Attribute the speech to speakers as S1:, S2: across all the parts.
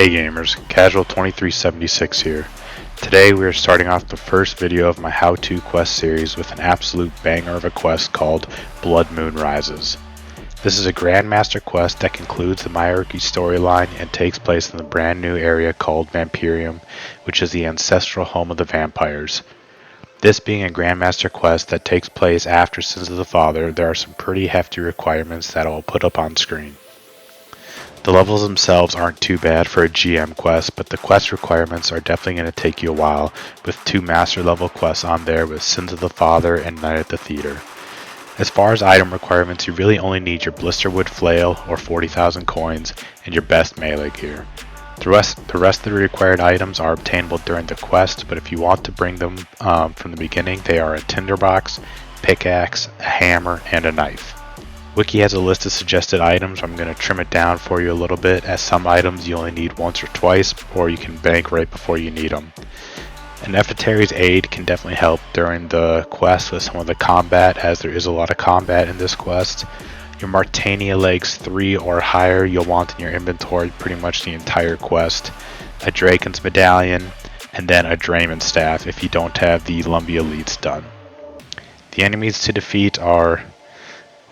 S1: Hey gamers, Casual 2376 here. Today we are starting off the first video of my how-to quest series with an absolute banger of a quest called Blood Moon Rises. This is a Grandmaster quest that concludes the Myarchy storyline and takes place in the brand new area called Vampirium, which is the ancestral home of the vampires. This being a Grandmaster quest that takes place after Sins of the Father, there are some pretty hefty requirements that I will put up on screen. The levels themselves aren't too bad for a GM quest, but the quest requirements are definitely going to take you a while, with 2 master level quests on there with Sins of the Father and Night at the Theater. As far as item requirements, you really only need your Blisterwood Flail or 40,000 coins and your best melee gear. The rest of the required items are obtainable during the quest, but if you want to bring them from the beginning, they are a tinderbox, pickaxe, a hammer, and a knife. Wiki has a list of suggested items. I'm going to trim it down for you a little bit, as some items you only need once or twice, or you can bank right before you need them. An Nefertari's aid can definitely help during the quest with some of the combat, as there is a lot of combat in this quest. Your Martania legs 3 or higher you'll want in your inventory pretty much the entire quest. A Drakan's medallion, and then a Drayman staff if you don't have the Lumbia elites done. The enemies to defeat are...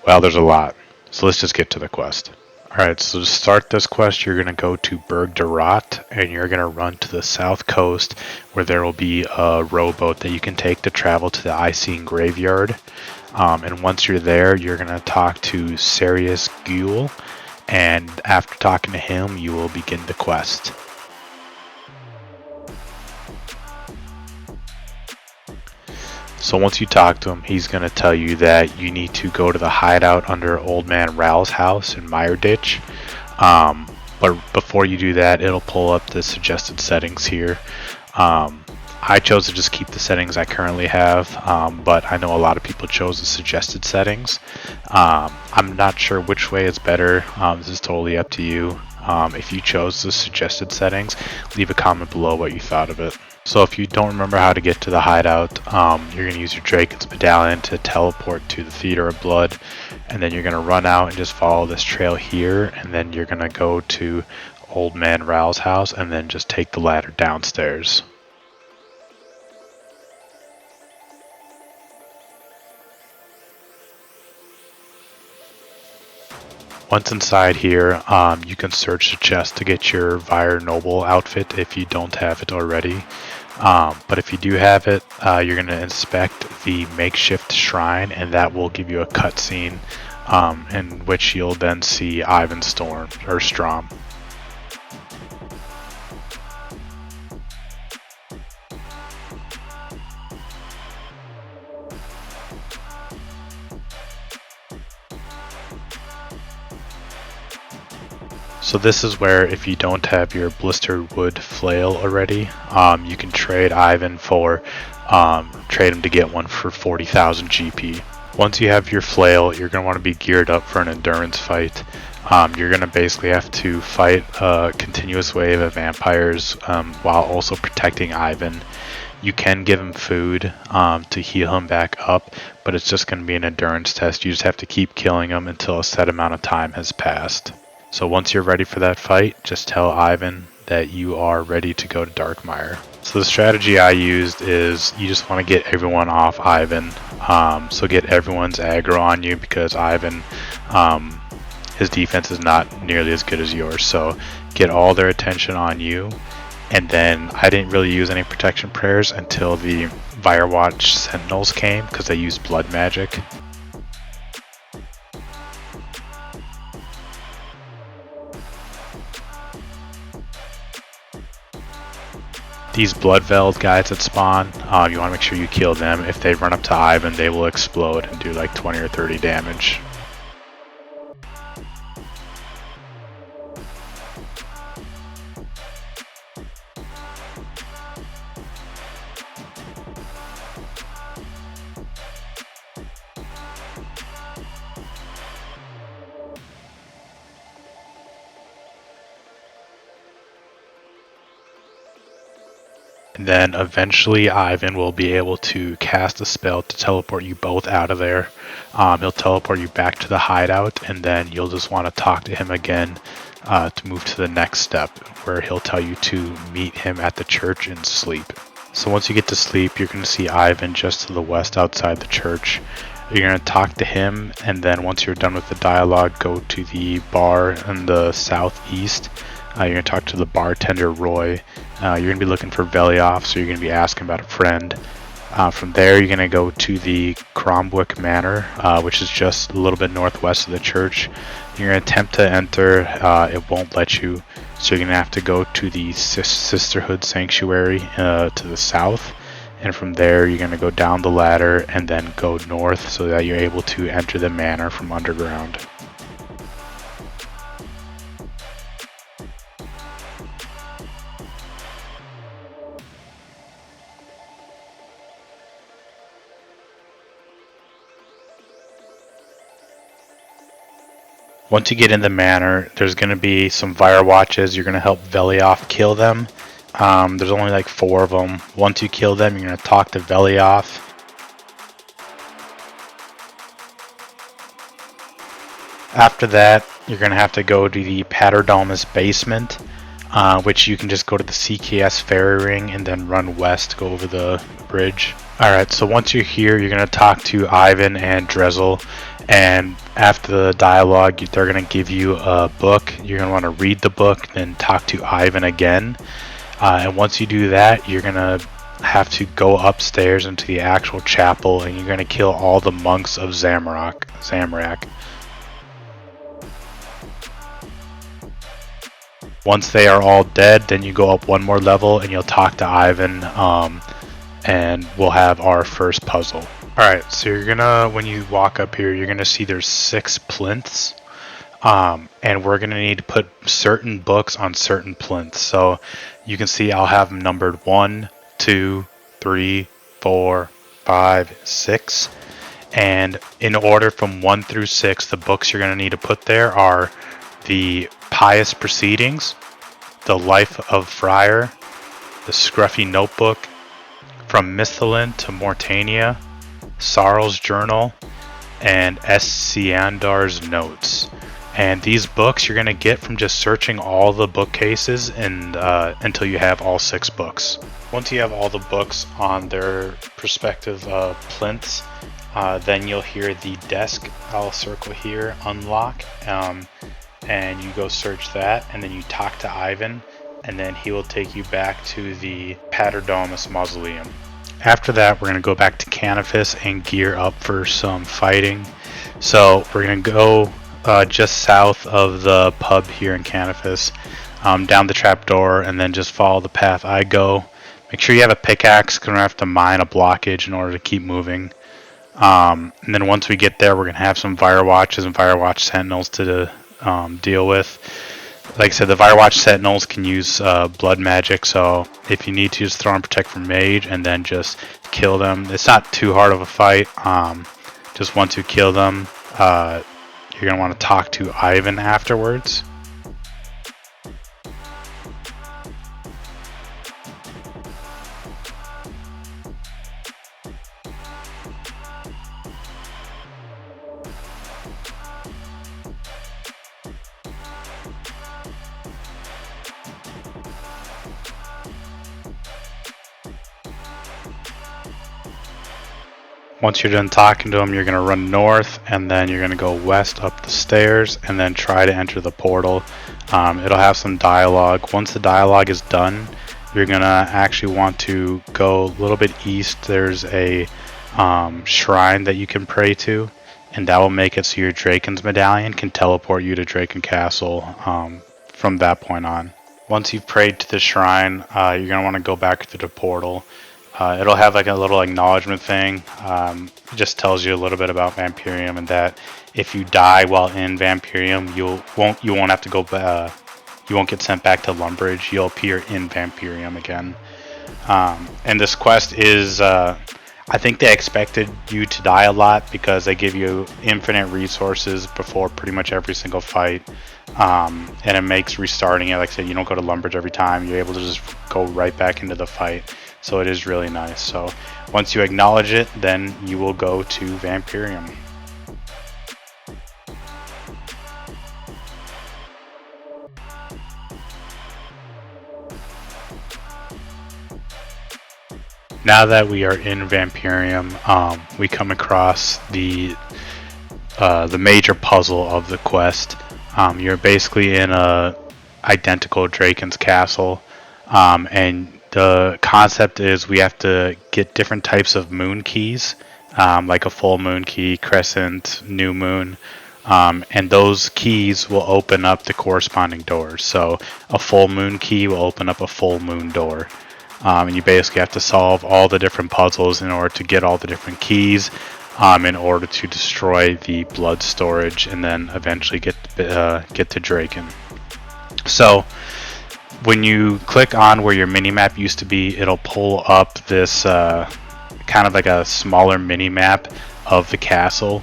S1: well, there's a lot, so let's just get to the quest. Alright, so to start this quest, you're going to go to Berg de Rot, and you're going to run to the south coast, where there will be a rowboat that you can take to travel to the Icene Graveyard. And once you're there, you're going to talk to Serious Ghoul, and after talking to him, you will begin the quest. So once you talk to him, he's going to tell you that you need to go to the hideout under Old Man Ral's house in Myrditch. But before you do that, it'll pull up the suggested settings here. I chose to just keep the settings I currently have, but I know a lot of people chose the suggested settings. I'm not sure which way is better. This is totally up to you. If you chose the suggested settings, leave a comment below what you thought of it. So if you don't remember how to get to the hideout, you're going to use your Drakan's medallion to teleport to the Theater of Blood, and then you're going to run out and just follow this trail here, and then you're going to go to Old Man Ral's house, and then just take the ladder downstairs. Once inside here, you can search the chest to get your Wyrd Noble outfit if you don't have it already. But if you do have it, you're going to inspect the makeshift shrine, and that will give you a cutscene in which you'll then see Ivan Storm or Strom. So this is where, if you don't have your Blisterwood Flail already, you can trade Ivan for, trade him to get one for 40,000 GP. Once you have your Flail, you're going to want to be geared up for an endurance fight. You're going to basically have to fight a continuous wave of vampires while also protecting Ivan. You can give him food to heal him back up, but it's just going to be an endurance test. You just have to keep killing him until a set amount of time has passed. So once you're ready for that fight, just tell Ivan that you are ready to go to Darkmire. So the strategy I used is you just want to get everyone off Ivan. So get everyone's aggro on you, because Ivan, his defense is not nearly as good as yours. So get all their attention on you. And then I didn't really use any protection prayers until the Firewatch Sentinels came, because they use blood magic. These Bloodveld guys that spawn, you want to make sure you kill them. If they run up to Ivan, they will explode and do like 20 or 30 damage. And then eventually Ivan will be able to cast a spell to teleport you both out of there. He'll teleport you back to the hideout, and then you'll just want to talk to him again to move to the next step, where he'll tell you to meet him at the church and sleep. So once you get to sleep, you're going to see Ivan just to the west outside the church. You're going to talk to him, and then once you're done with the dialogue, go to the bar in the southeast. You're going to talk to the bartender, Roy. You're going to be looking for Velioff, so you're going to be asking about a friend. From there, you're going to go to the Cromwick Manor, which is just a little bit northwest of the church. You're going to attempt to enter, it won't let you, so you're going to have to go to the Sisterhood Sanctuary to the south. And from there, you're going to go down the ladder and then go north so that you're able to enter the manor from underground. Once you get in the manor, there's going to be some fire watches. You're going to help Velioff kill them. There's only like 4 of them. Once you kill them, you're going to talk to Velioff. After that, you're going to have to go to the Paterdomus basement, which you can just go to the CKS ferry ring and then run west to go over the bridge. Alright, so once you're here, you're going to talk to Ivan and Drezel, and after the dialogue, they're going to give you a book. You're going to want to read the book, then talk to Ivan again. And once you do that, you're going to have to go upstairs into the actual chapel, and you're going to kill all the monks of Zamorak. Once they are all dead, then you go up 1 more level and you'll talk to Ivan, and we'll have our first puzzle. Alright, so you're gonna, when you walk up here, you're gonna see there's 6 plinths, and we're gonna need to put certain books on certain plinths. So you can see I'll have them numbered 1, 2, 3, 4, 5, 6. And in order from 1 through 6, the books you're gonna need to put there are the Pious Proceedings, the Life of Friar, the Scruffy Notebook, From Mythalin to Mortania, Sarl's Journal, and Siandar's Notes. And these books you're going to get from just searching all the bookcases and until you have all 6 books. Once you have all the books on their respective plinths, then you'll hear the desk, I'll circle here, unlock, and you go search that, and then you talk to Ivan, and then he will take you back to the Paterdomus Mausoleum. After that, we're going to go back to Canifis and gear up for some fighting. So we're going to go just south of the pub here in Canifis, down the trapdoor, and then just follow the path I go. Make sure you have a pickaxe, because we're going to have to mine a blockage in order to keep moving. And then once we get there, we're going to have some fire watches and fire watch sentinels to deal with. Like I said, the Firewatch Sentinels can use blood magic, so if you need to, just throw on Protect from Mage and then just kill them. It's not too hard of a fight. Just once you kill them, you're going to want to talk to Ivan afterwards. Once you're done talking to them, you're going to run north, and then you're going to go west up the stairs, and then try to enter the portal. It'll have some dialogue. Once the dialogue is done, you're going to actually want to go a little bit east. There's a shrine that you can pray to, and that will make it so your Drakan's medallion can teleport you to Drakan Castle from that point on. Once you've prayed to the shrine, you're going to want to go back to the portal. It'll have like a little acknowledgement thing. It just tells you a little bit about Vampirium, and that if you die while in Vampirium, you won't have to go. You won't get sent back to Lumbridge. You'll appear in Vampirium again. And this quest is, I think they expected you to die a lot because they give you infinite resources before pretty much every single fight. And it makes restarting it, like I said, you don't go to Lumbridge every time. You're able to just go right back into the fight. so it is really nice. So once you acknowledge it, then you will go to Vampirium. Now that we are in Vampirium, we come across the major puzzle of the quest. You're basically in a identical Drakan's castle, and the concept is we have to get different types of moon keys, like a full moon key, crescent, new moon, and those keys will open up the corresponding doors. So a full moon key will open up a full moon door. And you basically have to solve all the different puzzles in order to get all the different keys, in order to destroy the blood storage and then eventually get to Drakan. So when you click on where your minimap used to be, it'll pull up this kind of like a smaller minimap of the castle.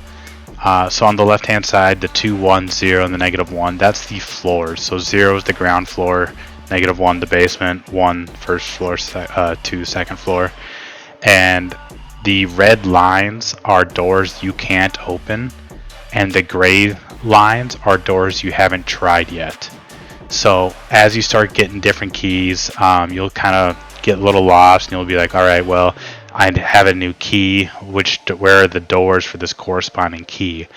S1: So on the left hand side, the 2, 1, 0, and the -1, that's the floors. So 0 is the ground floor, -1 the basement, 1 first floor, 2 second floor, and the red lines are doors you can't open, and the gray lines are doors you haven't tried yet. So as you start getting different keys, you'll kind of get a little lost, and you'll be like, all right, well, I have a new key. Where are the doors for this corresponding key?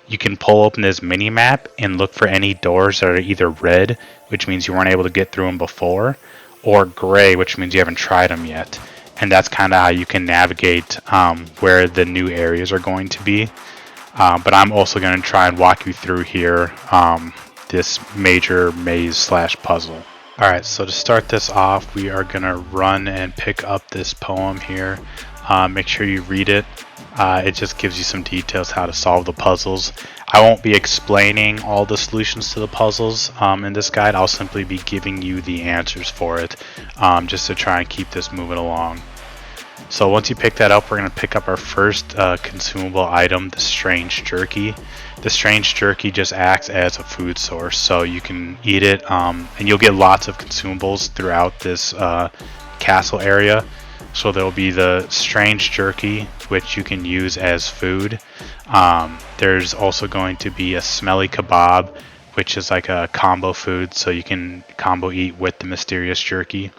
S1: You can pull open this mini map and look for any doors that are either red, which means you weren't able to get through them before, or gray, which means you haven't tried them yet. And that's kind of how you can navigate where the new areas are going to be. But I'm also going to try and walk you through here this major maze / puzzle. Alright, so to start this off, we are going to run and pick up this poem here. Make sure you read it. It just gives you some details how to solve the puzzles. I won't be explaining all the solutions to the puzzles in this guide. I'll simply be giving you the answers for it, just to try and keep this moving along. So once you pick that up, we're going to pick up our first consumable item, the strange jerky. The strange jerky just acts as a food source, so you can eat it, and you'll get lots of consumables throughout this castle area. So there will be the strange jerky, which you can use as food. There's also going to be a smelly kebab, which is like a combo food, so you can combo eat with the mysterious jerky.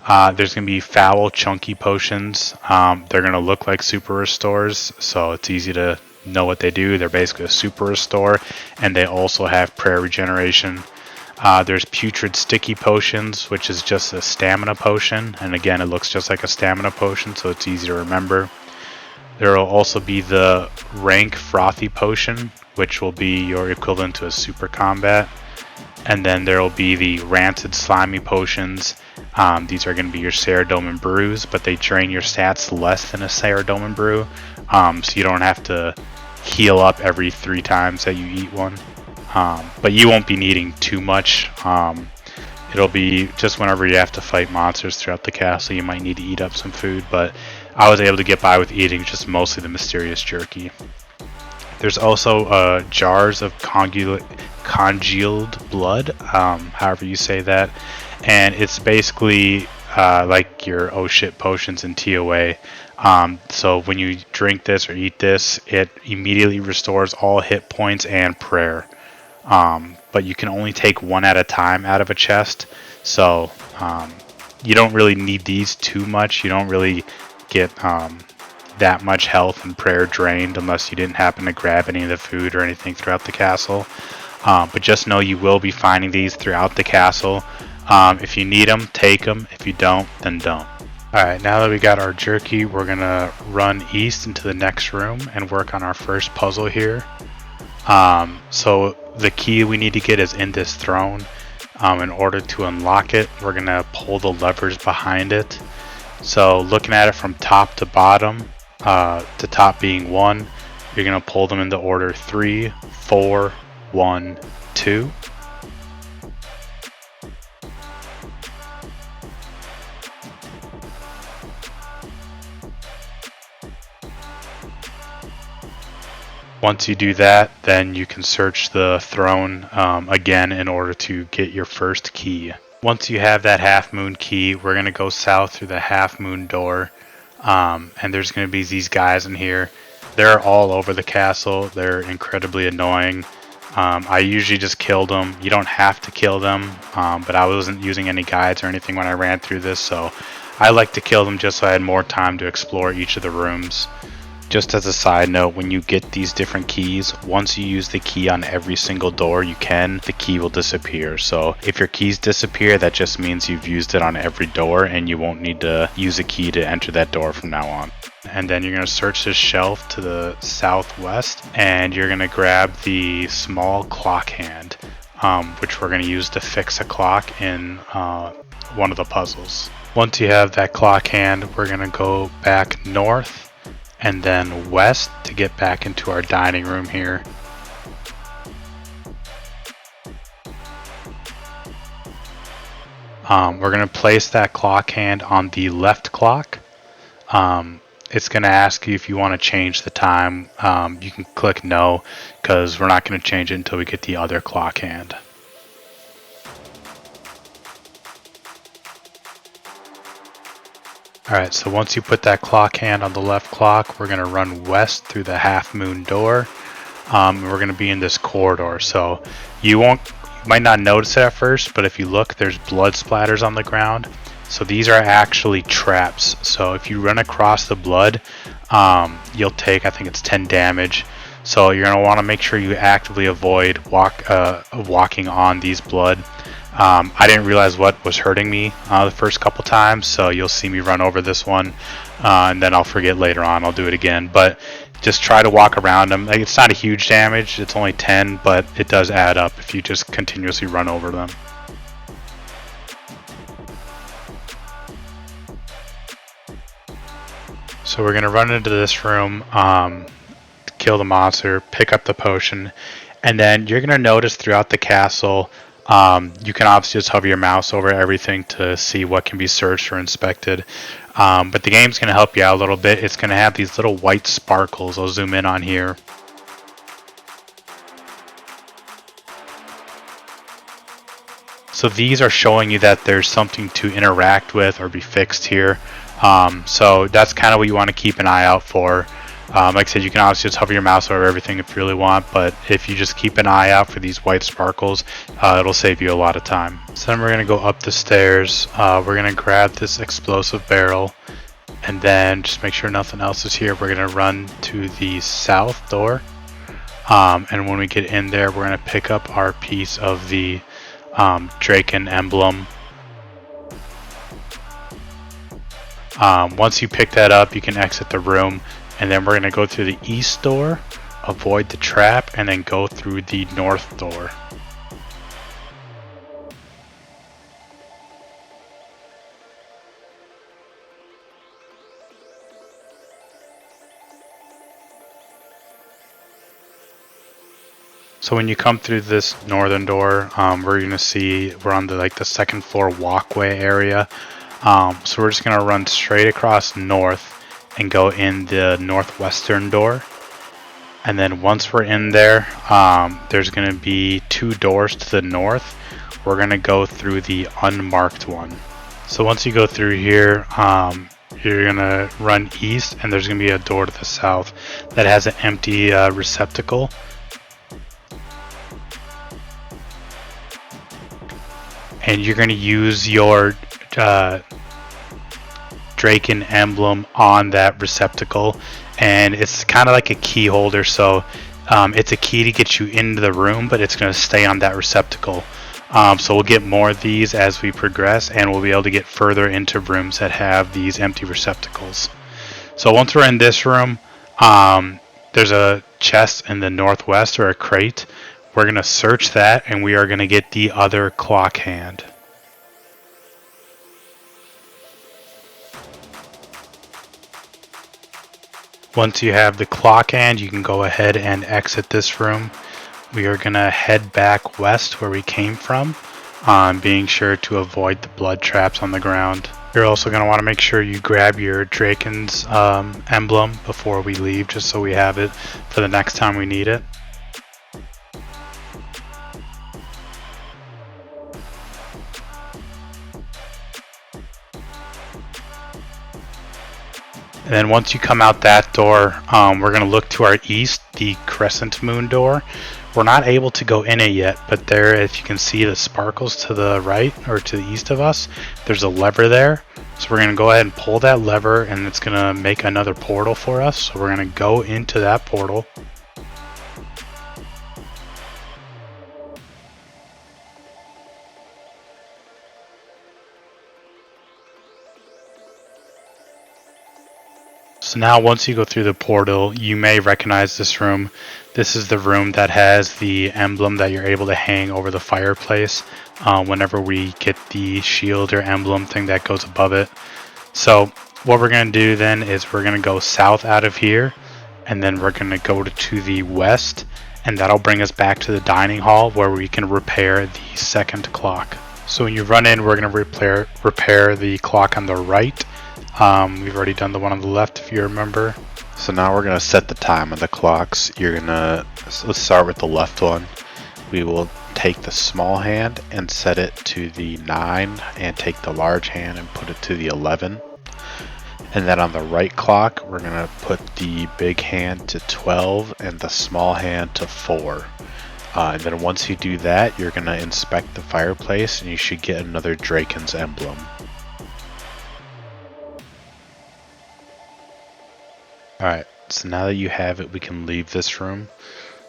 S1: There's going to be foul chunky potions. They're going to look like super restores, so it's easy to know what they do. They're basically a super restore, and they also have prayer regeneration. There's putrid sticky potions, which is just a stamina potion, and again it looks just like a stamina potion, so it's easy to remember. There will also be the rank frothy potion, which will be your equivalent to a super combat. And then there will be the rancid slimy potions. These are going to be your Saradomin brews, but they drain your stats less than a Saradomin brew, so you don't have to heal up every 3 times that you eat one. But you won't be needing too much. It'll be just whenever you have to fight monsters throughout the castle, you might need to eat up some food, but I was able to get by with eating just mostly the mysterious jerky. There's also jars of congealed blood, however you say that, and it's basically like your oh shit potions in TOA. So when you drink this or eat this, it immediately restores all hit points and prayer. But you can only take 1 at a time out of a chest, so you don't really need these too much. You don't really get that much health and prayer drained unless you didn't happen to grab any of the food or anything throughout the castle. But just know you will be finding these throughout the castle. If you need them, take them. If you don't, then don't. Alright, now that we got our jerky, we're going to run east into the next room and work on our first puzzle here. So the key we need to get is in this throne. In order to unlock it, we're going to pull the levers behind it. So looking at it from top to bottom, the top being 1, you're going to pull them in the order 3, 4, 1, 2. Once you do that, then you can search the throne again in order to get your first key. Once you have that half moon key, we're going to go south through the half moon door. And there's going to be these guys in here. They're all over the castle. They're incredibly annoying. I usually just killed them. You don't have to kill them, but I wasn't using any guides or anything when I ran through this, so I like to kill them just so I had more time to explore each of the rooms. Just as a side note, when you get these different keys, once you use the key on every single door the key will disappear. So if your keys disappear, that just means you've used it on every door and you won't need to use a key to enter that door from now on. And then you're going to search this shelf to the southwest and you're going to grab the small clock hand, which we're going to use to fix a clock in one of the puzzles. Once you have that clock hand, we're going to go back north and then west to get back into our dining room here. We're going to place that clock hand on the left clock. It's going to ask you if you want to change the time. You can click no, because we're not going to change it until we get the other clock hand. Alright, so once you put that clock hand on the left clock, we're going to run west through the half moon door. We're going to be in this corridor, so you might not notice it at first, but if you look, there's blood splatters on the ground. So these are actually traps. So if you run across the blood, you'll take, I think it's 10 damage. So you're going to want to make sure you actively avoid walking on these blood. I didn't realize what was hurting me the first couple times, so you'll see me run over this one, and then I'll forget later on, I'll do it again. But just try to walk around them. Like, it's not a huge damage, it's only 10, but it does add up if you just continuously run over them. So we're going to run into this room, kill the monster, pick up the potion, and then you're going to notice throughout the castle, you can obviously just hover your mouse over everything to see what can be searched or inspected. But the game's going to help you out a little bit. It's going to have these little white sparkles. I'll zoom in on here. So these are showing you that there's something to interact with or be fixed here. So that's kind of what you want to keep an eye out for. Like I said, you can obviously just hover your mouse over everything if you really want, but if you just keep an eye out for these white sparkles, it'll save you a lot of time. So then we're going to go up the stairs. We're going to grab this explosive barrel, and then just make sure nothing else is here. We're going to run to the south door, and when we get in there, we're going to pick up our piece of the Drakan emblem. Once you pick that up, you can exit the room. And then we're going to go through the east door, avoid the trap, and then go through the north door. So when you come through this northern door, we're going to see we're on the second floor walkway area. So we're just going to run straight across north and go in the northwestern door, and then once we're in there, there's going to be 2 doors to the north. We're going to go through the unmarked one. So once you go through here, you're going to run east, and there's going to be a door to the south that has an empty receptacle. And you're going to use your Drakan emblem on that receptacle, and it's kind of like a key holder, so it's a key to get you into the room, but it's going to stay on that receptacle. So we'll get more of these as we progress, and we'll be able to get further into rooms that have these empty receptacles. So once we're in this room, there's a chest in the northwest, or a crate. We're going to search that, and we are going to get the other clock hand. Once you have the clock hand, you can go ahead and exit this room. We are going to head back west where we came from, being sure to avoid the blood traps on the ground. You're also going to want to make sure you grab your Drakan's emblem before we leave, just so we have it for the next time we need it. And then once you come out that door, we're going to look to our east, the crescent moon door. We're not able to go in it yet, but there, if you can see the sparkles to the right or to the east of us, there's a lever there. So we're going to go ahead and pull that lever, and it's going to make another portal for us. So we're going to go into that portal. So now once you go through the portal, you may recognize this room. This is the room that has the emblem that you're able to hang over the fireplace whenever we get the shield or emblem thing that goes above it. So what we're going to do then is we're going to go south out of here, and then we're going to go to the west, and that'll bring us back to the dining hall where we can repair the second clock. So when you run in, we're going to repair the clock on the right. We've already done the one on the left, if you remember. So now we're going to set the time on the clocks. Let's start with the left one. We will take the small hand and set it to the 9, and take the large hand and put it to the 11. And then on the right clock, we're going to put the big hand to 12 and the small hand to 4. And then once you do that, you're going to inspect the fireplace, and you should get another Drakan's emblem. Alright, so now that you have it, we can leave this room.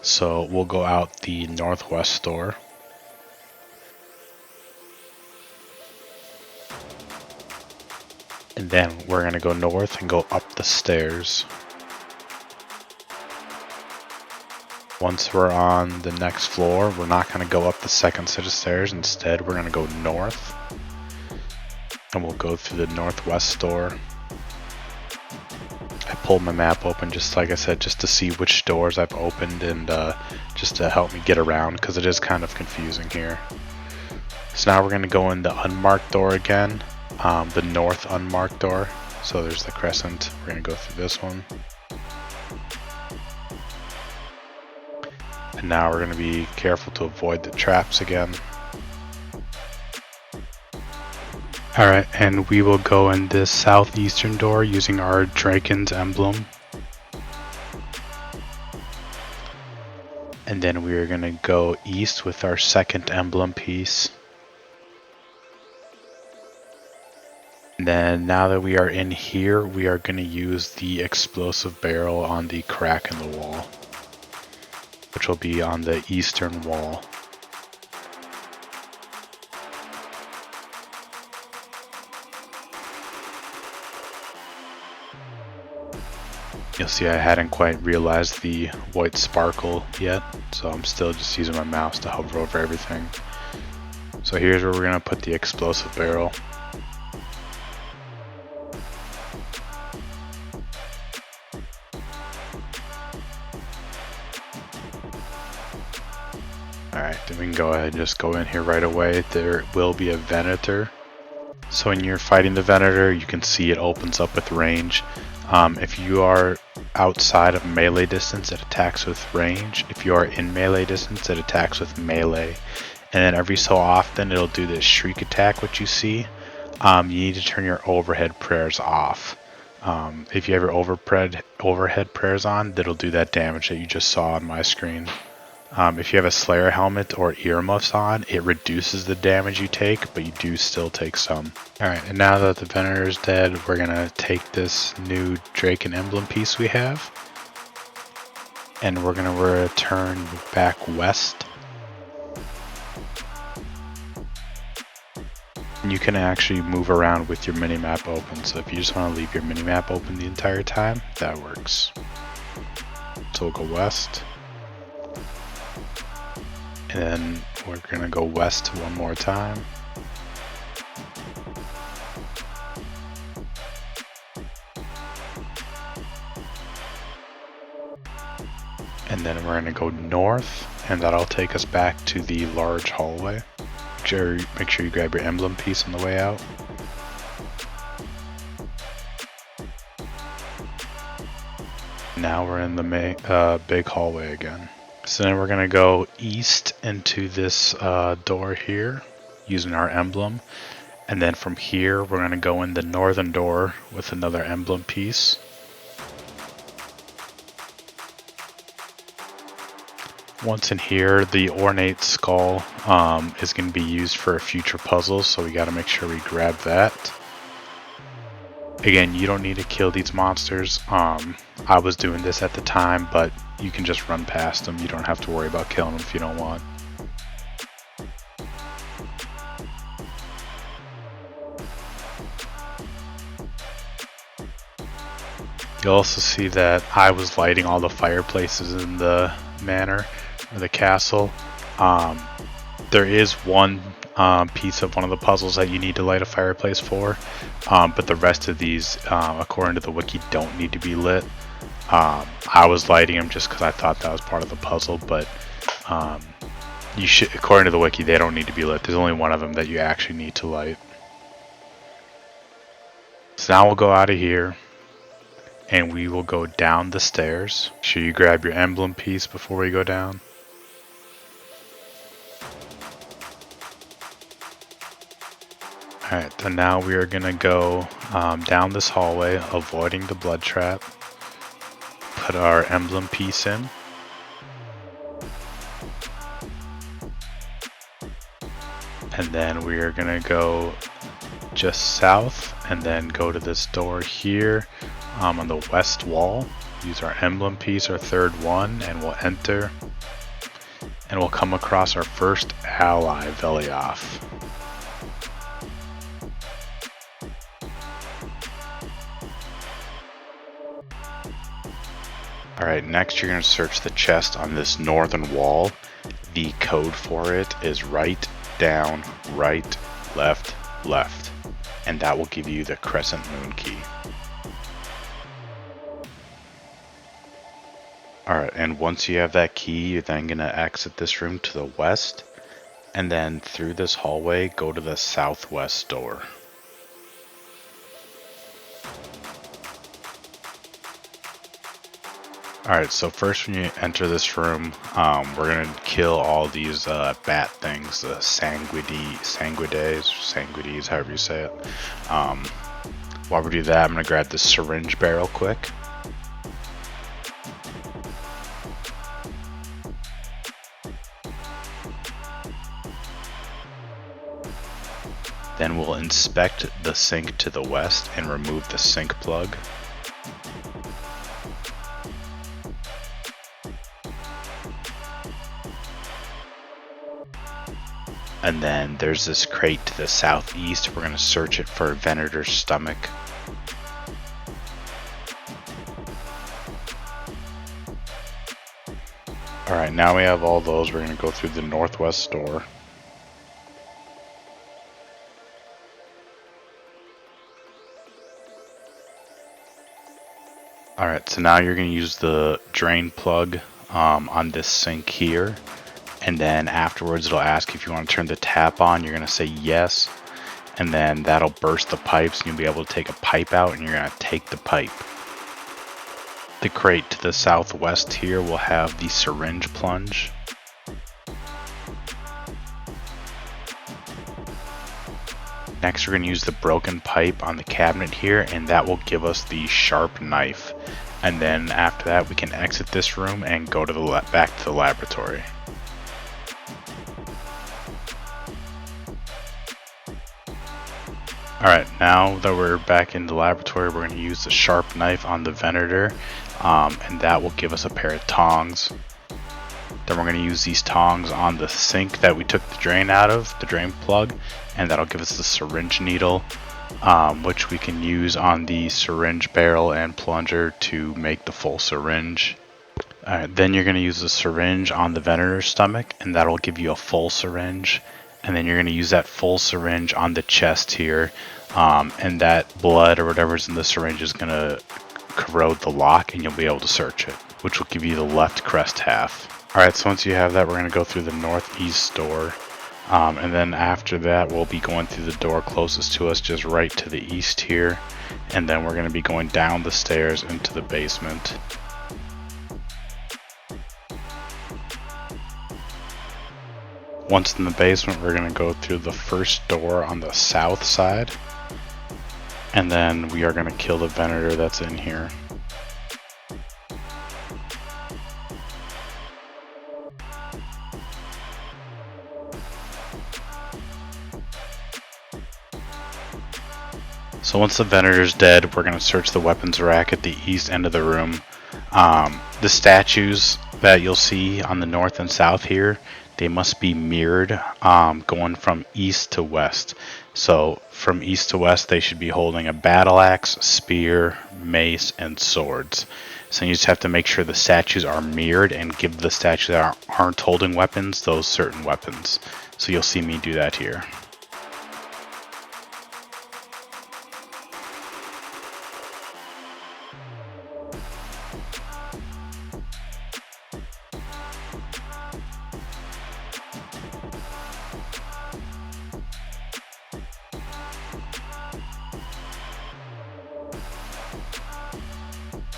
S1: So we'll go out the northwest door. And then we're going to go north and go up the stairs. Once we're on the next floor, we're not going to go up the second set of stairs. Instead, we're going to go north. And we'll go through the northwest door. I pulled my map open, just like I said, just to see which doors I've opened, and just to help me get around, because it is kind of confusing here. So now we're going to go in the unmarked door again, the north unmarked door. So there's the crescent. We're going to go through this one. And now we're going to be careful to avoid the traps again. Alright, and we will go in this southeastern door using our Drakan's emblem. And then we are going to go east with our second emblem piece. And then now that we are in here, we are going to use the explosive barrel on the crack in the wall, which will be on the eastern wall. You'll see I hadn't quite realized the white sparkle yet, so I'm still just using my mouse to hover over everything. So here's where we're going to put the explosive barrel. Alright, then we can go ahead and just go in here right away. There will be a Venator. So when you're fighting the Venator, you can see it opens up with range. If you are outside of melee distance, it attacks with range. If you are in melee distance, it attacks with melee. And then every so often, it'll do this shriek attack, which you see. You need to turn your overhead prayers off. If you have your overhead prayers on, that'll do that damage that you just saw on my screen. If you have a Slayer helmet or earmuffs on, it reduces the damage you take, but you do still take some. Alright, and now that the Venator is dead, we're going to take this new Drakan emblem piece we have, and we're going to return back west. And you can actually move around with your minimap open, so if you just want to leave your minimap open the entire time, that works. So we'll go west. And then we're going to go west one more time. And then we're going to go north, and that'll take us back to the large hallway. Make sure you grab your emblem piece on the way out. Now we're in the big hallway again. So then we're going to go east into this door here using our emblem. And then from here we're going to go in the northern door with another emblem piece. Once in here, the ornate skull is going to be used for a future puzzle, so we got to make sure we grab that. Again, you don't need to kill these monsters. I was doing this at the time, but you can just run past them. You don't have to worry about killing them if you don't want. You'll also see that I was lighting all the fireplaces in the manor, or the castle. There is one piece of one of the puzzles that you need to light a fireplace for, but the rest of these, according to the wiki, don't need to be lit. I was lighting them just because I thought that was part of the puzzle, but you should, according to the wiki, they don't need to be lit. There's only one of them that you actually need to light. So now we'll go out of here, and we will go down the stairs. Make sure you grab your emblem piece before we go down. Alright, and now we are going to go down this hallway, avoiding the blood trap. Put our emblem piece in. And then we are going to go just south, and then go to this door here on the west wall. Use our emblem piece, our third one, and we'll enter. And we'll come across our first ally, Velioff. Alright, next you're going to search the chest on this northern wall. The code for it is right, down, right, left, left. And that will give you the crescent moon key. Alright, and once you have that key, you're then going to exit this room to the west. And then through this hallway, go to the southwest door. Alright, so first when you enter this room, we're going to kill all these bat things, the sanguides, however you say it. While we do that, I'm going to grab this syringe barrel quick. Then we'll inspect the sink to the west and remove the sink plug. And then there's this crate to the southeast. We're going to search it for Venator's stomach. Alright, now we have all those. We're going to go through the northwest door. Alright, so now you're going to use the drain plug on this sink here. And then afterwards it'll ask if you want to turn the tap on. You're going to say yes. And then that'll burst the pipes and you'll be able to take a pipe out and you're going to take the pipe. The crate to the southwest here will have the syringe plunge. Next we're going to use the broken pipe on the cabinet here, and that will give us the sharp knife. And then after that we can exit this room and go to the back to the laboratory. Alright, now that we're back in the laboratory, we're going to use the sharp knife on the Venator, and that will give us a pair of tongs. Then we're going to use these tongs on the sink that we took the drain out of, the drain plug, and that'll give us the syringe needle, which we can use on the syringe barrel and plunger to make the full syringe. Alright, then you're going to use the syringe on the Venator's stomach, and that'll give you a full syringe. And then you're going to use that full syringe on the chest here, and that blood or whatever's in the syringe is going to corrode the lock and you'll be able to search it, which will give you the left crest half. Alright, so once you have that, we're going to go through the northeast door, and then after that we'll be going through the door closest to us, just right to the east here, and then we're going to be going down the stairs into the basement. Once in the basement, we're going to go through the first door on the south side, and then we are going to kill the Venator that's in here. So once the vendor's dead, we're going to search the weapons rack at the east end of the room. The statues that you'll see on the north and south here, they must be mirrored, going from east to west. So from east to west, they should be holding a battle axe, spear, mace, and swords. So you just have to make sure the statues are mirrored and give the statues that aren't holding weapons those certain weapons. So you'll see me do that here.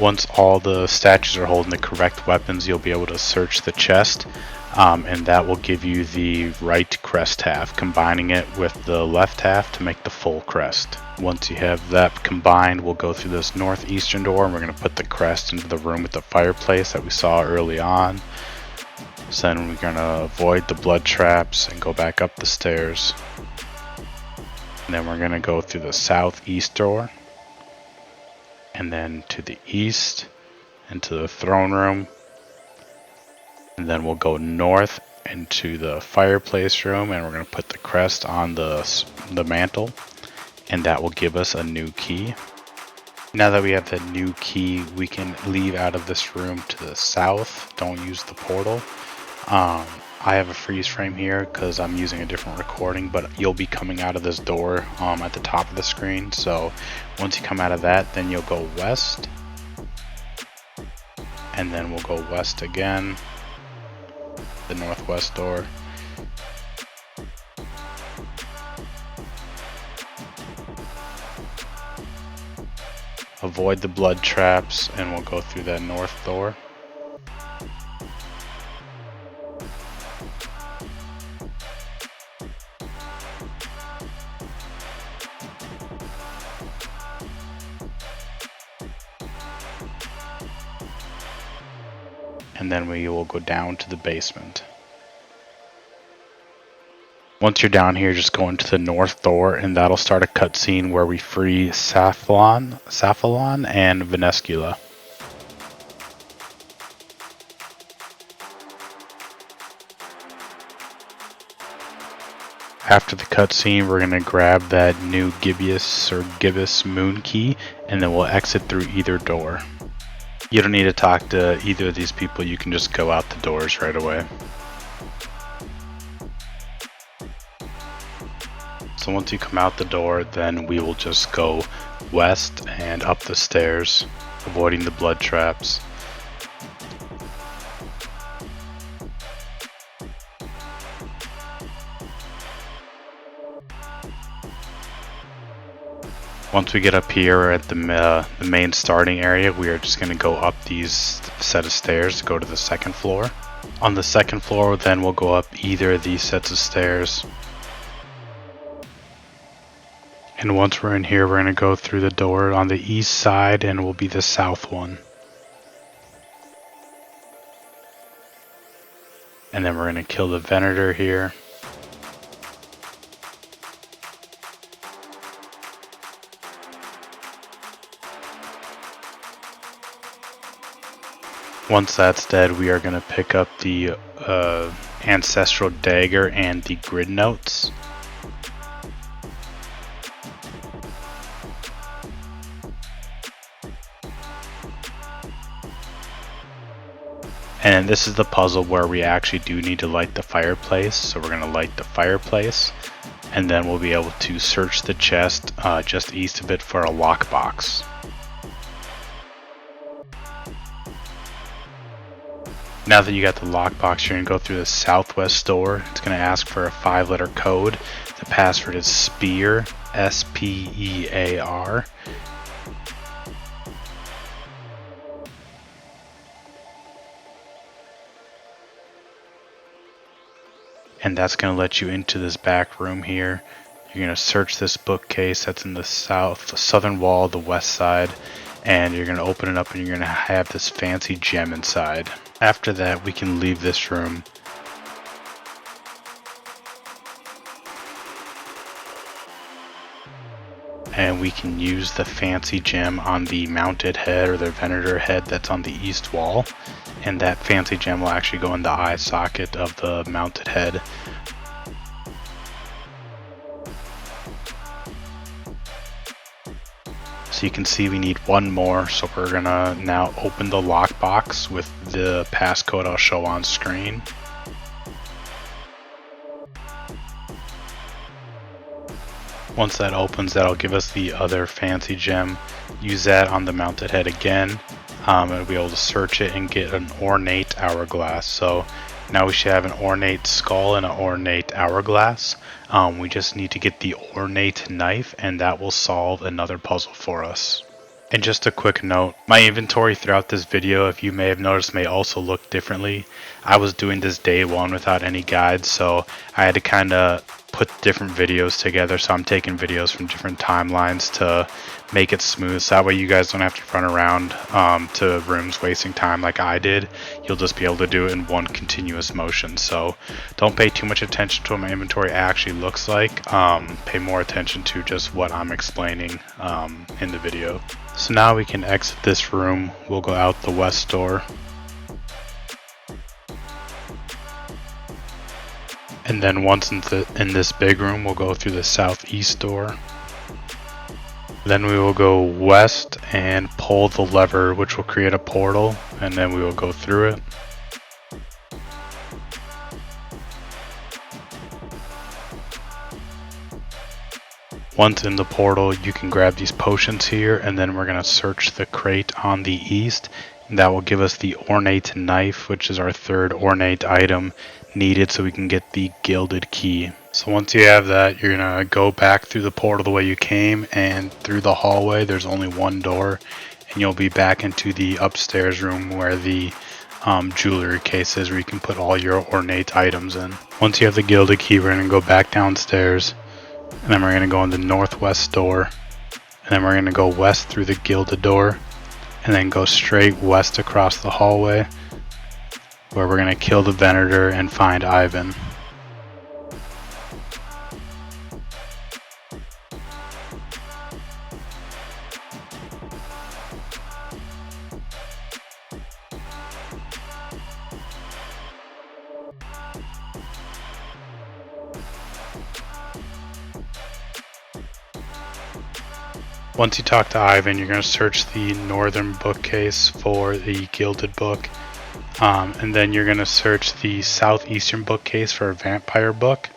S1: Once all the statues are holding the correct weapons, you'll be able to search the chest, and that will give you the right crest half, combining it with the left half to make the full crest. Once you have that combined, we'll go through this northeastern door, and we're going to put the crest into the room with the fireplace that we saw early on. So then we're going to avoid the blood traps and go back up the stairs. And then we're going to go through the southeast door, and then to the east into the throne room, and then we'll go north into the fireplace room, and we're going to put the crest on the mantle, and that will give us a new key. Now that we have the new key, we can leave out of this room to the south. Don't use the portal. I have a freeze frame here because I'm using a different recording, but you'll be coming out of this door at the top of the screen. So once you come out of that, then you'll go west, and then we'll go west again, the northwest door. Avoid the blood traps, and we'll go through that north door. And then we will go down to the basement. Once you're down here, just go into the north door, and that'll start a cutscene where we free Saphalon and Venescula. After the cutscene, we're going to grab that new Gibbous moon key, and then we'll exit through either door. You don't need to talk to either of these people, you can just go out the doors right away. So once you come out the door, then we will just go west and up the stairs, avoiding the blood traps. Once we get up here at the main starting area, we are just going to go up these set of stairs to go to the second floor. On the second floor, then we'll go up either of these sets of stairs. And once we're in here, we're going to go through the door on the east side, and will be the south one. And then we're going to kill the Venator here. Once that's dead, we are going to pick up the Ancestral Dagger and the Grid Notes. And this is the puzzle where we actually do need to light the fireplace. So we're going to light the fireplace, and then we'll be able to search the chest just east of it for a lockbox. Now that you got the lockbox, you're going to go through the southwest door. It's going to ask for a 5-letter code. The password is SPEAR, S-P-E-A-R. And that's going to let you into this back room here. You're going to search this bookcase that's in the southern wall, the west side, and you're going to open it up, and you're going to have this fancy gem inside. After that, we can leave this room. and we can use the fancy gem on the mounted head or the venator head that's on the east wall, and that fancy gem will actually go in the eye socket of the mounted head. So you can see we need one more, so we're gonna now open the lockbox with the passcode I'll show on screen. Once that opens, that'll give us the other fancy gem. Use that on the mounted head again, and we'll be able to search it and get an ornate hourglass. So now we should have an ornate skull and an ornate hourglass. We just need to get the ornate knife, and that will solve another puzzle for us. And just a quick note, my inventory throughout this video, if you may have noticed, may also look differently. I was doing this day one without any guides, so I had to kind of put different videos together, so I'm taking videos from different timelines to make it smooth, so that way you guys don't have to run around to rooms wasting time like I did. You'll just be able to do it in one continuous motion. So don't pay too much attention to what my inventory actually looks like. Pay more attention to just what I'm explaining in the video. So now we can exit this room. We'll go out the west door. And then once in this big room, we'll go through the southeast door. Then we will go west and pull the lever, which will create a portal, and then we will go through it. Once in the portal, you can grab these potions here, and then we're going to search the crate on the east. And that will give us the ornate knife, which is our third ornate item needed so we can get the gilded key. So once you have that, you're going to go back through the portal the way you came, and through the hallway there's only one door, and you'll be back into the upstairs room where the jewelry case is, where you can put all your ornate items in. Once you have the gilded key, we're going to go back downstairs, and then we're going to go in the northwest door, and then we're going to go west through the gilded door, and then go straight west across the hallway, where we're going to kill the venator and find Ivan. Once you talk to Ivan, you're going to search the northern bookcase for the gilded book, and then you're going to search the southeastern bookcase for a vampire book,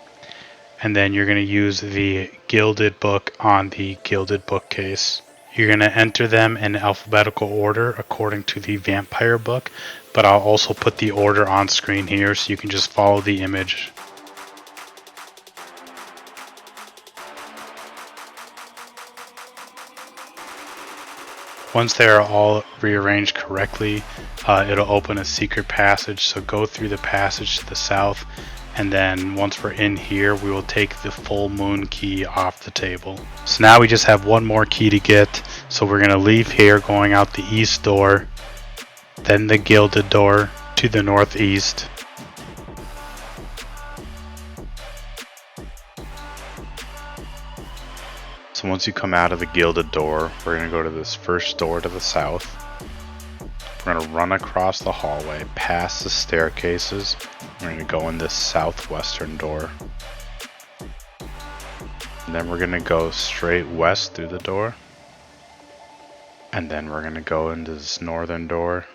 S1: and then you're going to use the gilded book on the gilded bookcase. You're going to enter them in alphabetical order according to the vampire book, but I'll also put the order on screen here so you can just follow the image. Once they are all rearranged correctly, it'll open a secret passage, so go through the passage to the south, and then once we're in here, we will take the full moon key off the table. So now we just have one more key to get, so we're going to leave here going out the east door, then the gilded door to the northeast. So once you come out of the gilded door, we're going to go to this first door to the south. We're going to run across the hallway, past the staircases. We're going to go in this southwestern door. And then we're going to go straight west through the door. And then we're going to go into this northern door.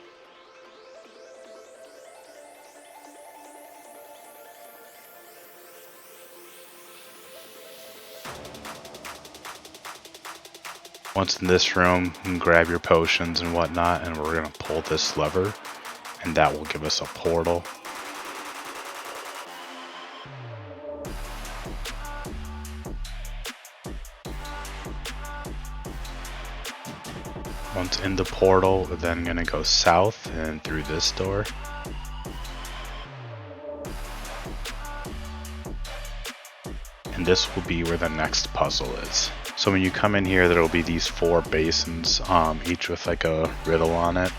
S1: Once in this room, you can grab your potions and whatnot, and we're going to pull this lever, and that will give us a portal. Once in the portal, we're then going to go south and through this door. And this will be where the next puzzle is. So when you come in here, there will be these 4 basins, each with like a riddle on it.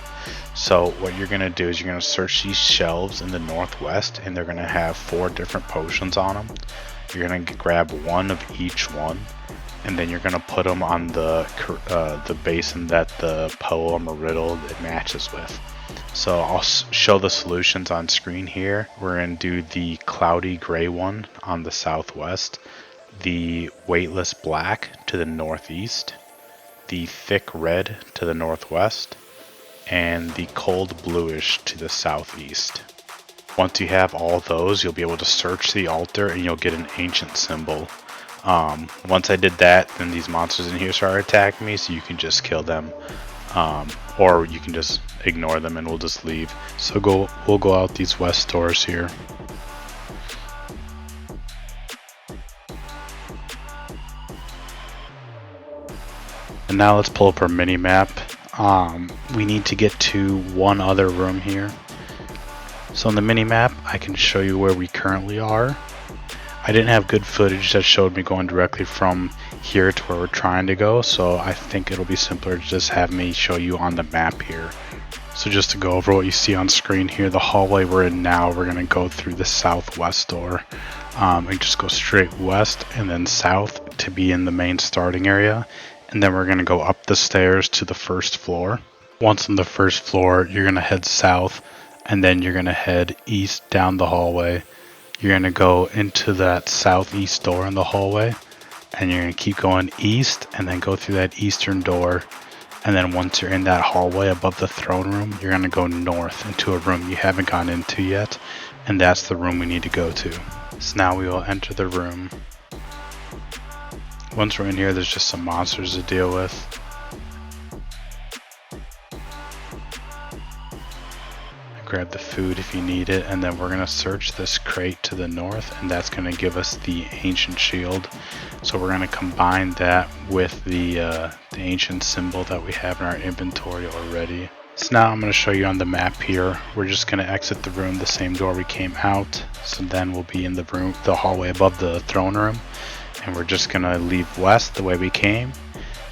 S1: So what you're going to do is you're going to search these shelves in the northwest, and they're going to have 4 different potions on them. You're going to grab one of each one, and then you're going to put them on the basin that the poem or riddle it matches with. So I'll show the solutions on screen here. We're going to do the cloudy gray one on the southwest, the weightless black to the northeast, the thick red to the northwest, and the cold bluish to the southeast. Once you have all those, you'll be able to search the altar and you'll get an ancient symbol. Once I did that, then these monsters in here started attacking me, so you can just kill them. Or you can just ignore them and we'll just leave. So we'll go out these west doors here. And now let's pull up our mini map. We need to get to one other room here. So in the mini map, I can show you where we currently are. I didn't have good footage that showed me going directly from here to where we're trying to go, so I think it'll be simpler to just have me show you on the map here. So just to go over what you see on screen here, the hallway we're in now, we're going to go through the southwest door. And just go straight west and then south to be in the main starting area. And then we're going to go up the stairs to the first floor. Once on the first floor, you're going to head south, and then you're going to head east down the hallway. You're going to go into that southeast door in the hallway, and you're going to keep going east and then go through that eastern door. And then once you're in that hallway above the throne room, you're going to go north into a room you haven't gone into yet, and that's the room we need to go to. So now we will enter the room. Once we're in here, there's just some monsters to deal with. Grab the food if you need it, and then we're going to search this crate to the north, and that's going to give us the ancient shield. So we're going to combine that with the ancient symbol that we have in our inventory already. So now I'm going to show you on the map here. We're just going to exit the room the same door we came out. So then we'll be in the room, the hallway above the throne room, and we're just going to leave west the way we came,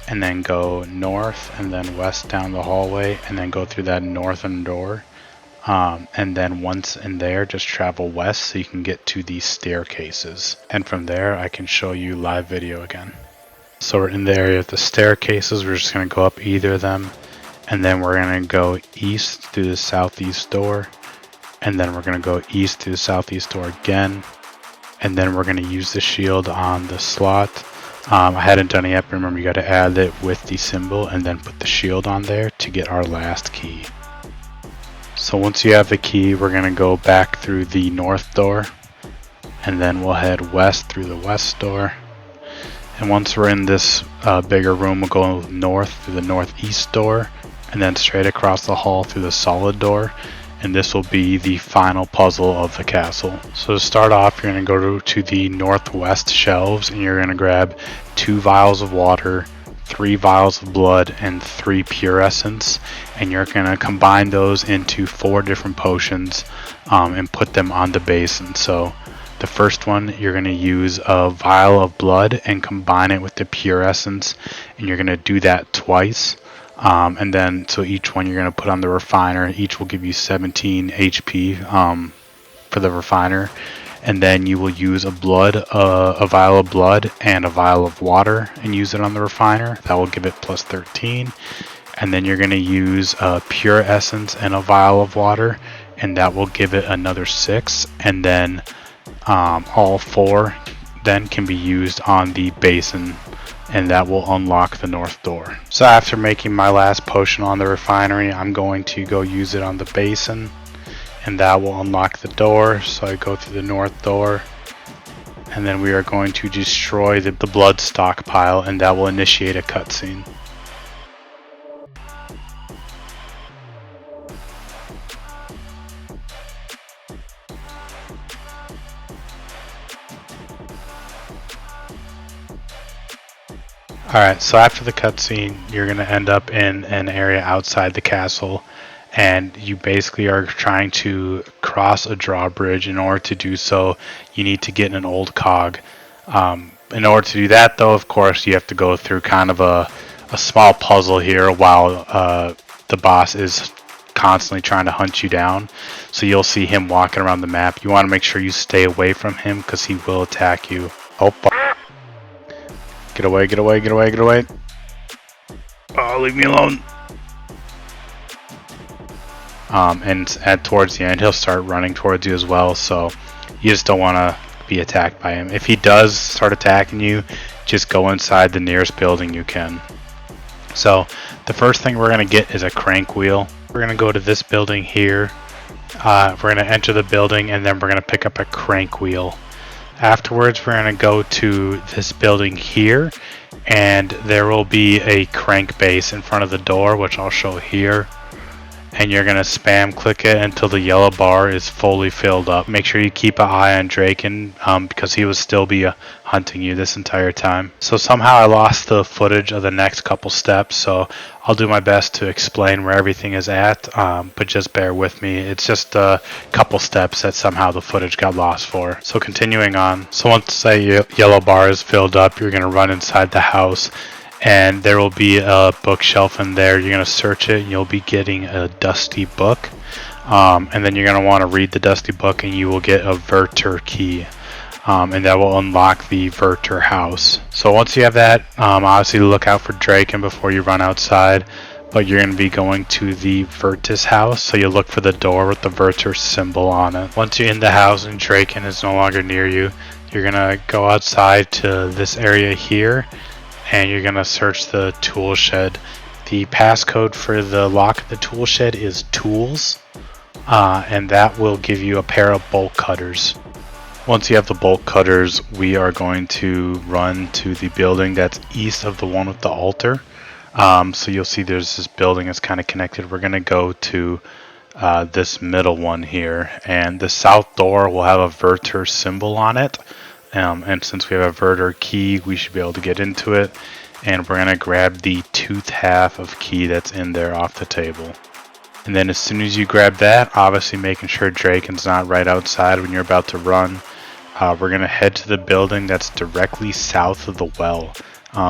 S1: and then go north and then west down the hallway, and then go through that northern door. And then once in there, just travel west so you can get to these staircases. And from there, I can show you live video again. So we're in the area of the staircases. We're just going to go up either of them. And then we're going to go east through the southeast door. And then we're going to go east through the southeast door again. And then we're going to use the shield on the slot. I hadn't done it yet, but remember you got to add it with the symbol and then put the shield on there to get our last key. So once you have the key, we're going to go back through the north door, and then we'll head west through the west door. And once we're in this bigger room, we'll go north through the northeast door, and then straight across the hall through the solid door. And this will be the final puzzle of the castle. So to start off, you're going to go to the northwest shelves, and you're going to grab 2 vials of water, 3 vials of blood, and 3 pure essence, and you're going to combine those into 4 different potions and put them on the basin. So the first one, you're going to use a vial of blood and combine it with the pure essence, and you're going to do that twice. And then so each one you're going to put on the refiner. Each will give you 17 HP for the refiner. And then you will use a vial of blood and a vial of water and use it on the refiner. That will give it plus 13. And then you're going to use a pure essence and a vial of water, and that will give it another 6. And then all 4 then can be used on the basin, and that will unlock the north door. So after making my last potion on the refinery, I'm going to go use it on the basin, and that will unlock the door. So I go through the north door, and then we are going to destroy the blood stockpile, and that will initiate a cutscene. Alright, so after the cutscene, you're going to end up in an area outside the castle, and you basically are trying to cross a drawbridge. In order to do so, you need to get an old cog. In order to do that, though, of course, you have to go through kind of a small puzzle here while the boss is constantly trying to hunt you down. So you'll see him walking around the map. You want to make sure you stay away from him because he will attack you. Oh, Get away, get away, get away, get away. Oh, leave me alone. And towards the end, he'll start running towards you as well, so you just don't want to be attacked by him. If he does start attacking you, just go inside the nearest building you can. So the first thing we're going to get is a crank wheel. We're going to go to this building here. We're going to enter the building, and then we're going to pick up a crank wheel. Afterwards, we're going to go to this building here, and there will be a crank base in front of the door, which I'll show here. And you're going to spam click it until the yellow bar is fully filled up. Make sure you keep an eye on Drakan because he will still be hunting you this entire time. So somehow I lost the footage of the next couple steps, so I'll do my best to explain where everything is at, but just bear with me. It's just a couple steps that somehow the footage got lost for. So continuing on, so once the yellow bar is filled up, you're going to run inside the house. And there will be a bookshelf in there. You're going to search it and you'll be getting a dusty book. And then you're going to want to read the dusty book and you will get a Wyrd key. And that will unlock the Wyrd house. So once you have that, obviously look out for Drakan before you run outside. But you're going to be going to the Wyrd house. So you look for the door with the Wyrd symbol on it. Once you're in the house and Drakan is no longer near you, you're going to go outside to this area here. And you're going to search the tool shed. The passcode for the lock of the tool shed is tools, and that will give you a pair of bolt cutters. Once you have the bolt cutters, we are going to run to the building that's east of the one with the altar. So you'll see there's this building that's kind of connected. We're going to go to this middle one here, and the south door will have a Wyrd symbol on it. And since we have a Wyrd key, we should be able to get into it. And we're going to grab the tooth half of key that's in there off the table. And then as soon as you grab that, obviously making sure Drakan's not right outside when you're about to run, we're going to head to the building that's directly south of the well.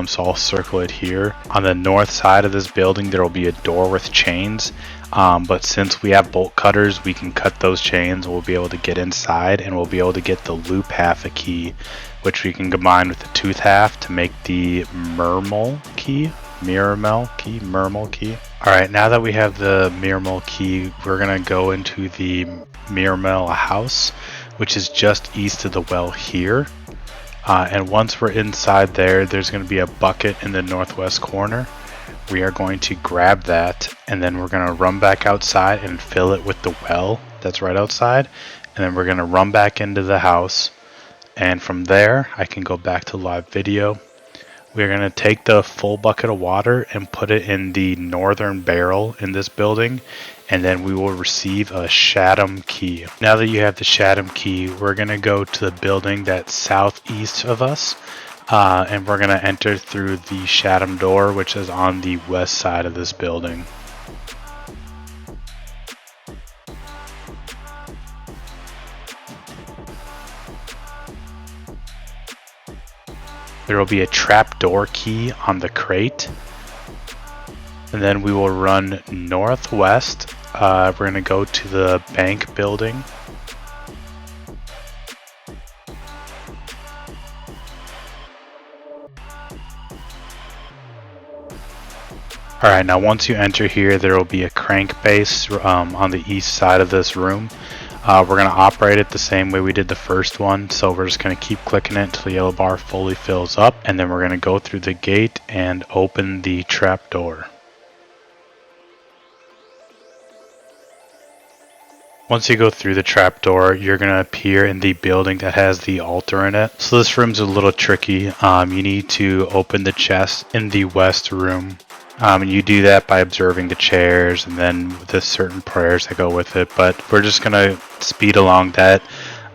S1: So I'll circle it here. On the north side of this building, there will be a door with chains. But since we have bolt cutters, we can cut those chains. We'll be able to get inside and we'll be able to get the loop half a key, which we can combine with the tooth half to make the Mermal key. Alright, now that we have the Mermal key, we're going to go into the Mermal house, which is just east of the well here. And once we're inside there, there's going to be a bucket in the northwest corner. We are going to grab that, and then we're going to run back outside and fill it with the well that's right outside. And then we're going to run back into the house. And from there, I can go back to live video. We're going to take the full bucket of water and put it in the northern barrel in this building. And then we will receive a Shaddam key. Now that you have the Shaddam key, we're going to go to the building that's southeast of us. And we're going to enter through the Shaddam door, which is on the west side of this building. There will be a trapdoor key on the crate. And then we will run northwest. We're going to go to the bank building. Alright, now once you enter here, there will be a crank base on the east side of this room. We're going to operate it the same way we did the first one, so we're just going to keep clicking it until the yellow bar fully fills up, and then we're going to go through the gate and open the trap door. Once you go through the trapdoor, you're going to appear in the building that has the altar in it. So this room's a little tricky. You need to open the chest in the west room. And you do that by observing the chairs and then the certain prayers that go with it. But we're just going to speed along that.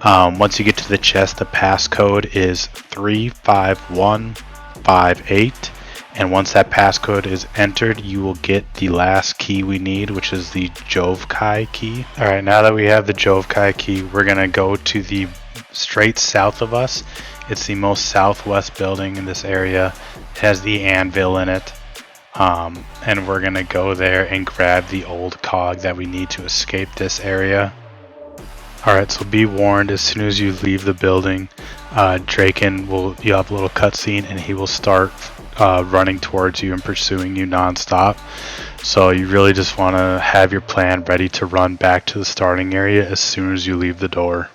S1: Once you get to the chest, the passcode is 35158. And once that passcode is entered, you will get the last key we need, which is the Jovkai key. Alright, now that we have the Jovkai key, we're going to go to the straight south of us. It's the most southwest building in this area. It has the anvil in it. And we're going to go there and grab the old cog that we need to escape this area. Alright, so be warned, as soon as you leave the building, Drakan you have a little cutscene and he will start running towards you and pursuing you non-stop. So you really just want to have your plan ready to run back to the starting area as soon as you leave the door.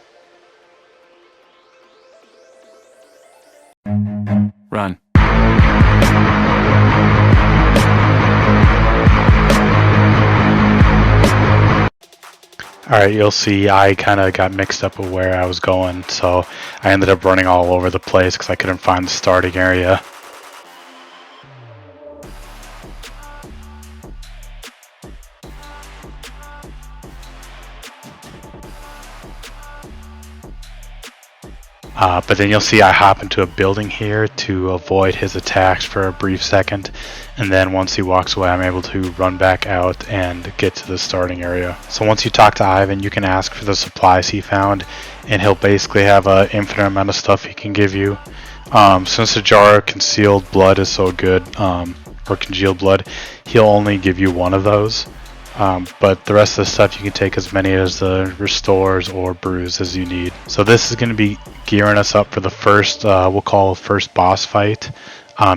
S2: Run.
S1: Alright, you'll see I kind of got mixed up with where I was going, so I ended up running all over the place because I couldn't find the starting area. But then you'll see I hop into a building here to avoid his attacks for a brief second, and then once he walks away I'm able to run back out and get to the starting area. So once you talk to Ivan, you can ask for the supplies he found, and he'll basically have an infinite amount of stuff he can give you. Since the jar of concealed blood is so good, or congealed blood, he'll only give you one of those. But the rest of the stuff you can take as many as the restores or brews as you need. So this is going to be gearing us up for the first, we'll call first boss fight.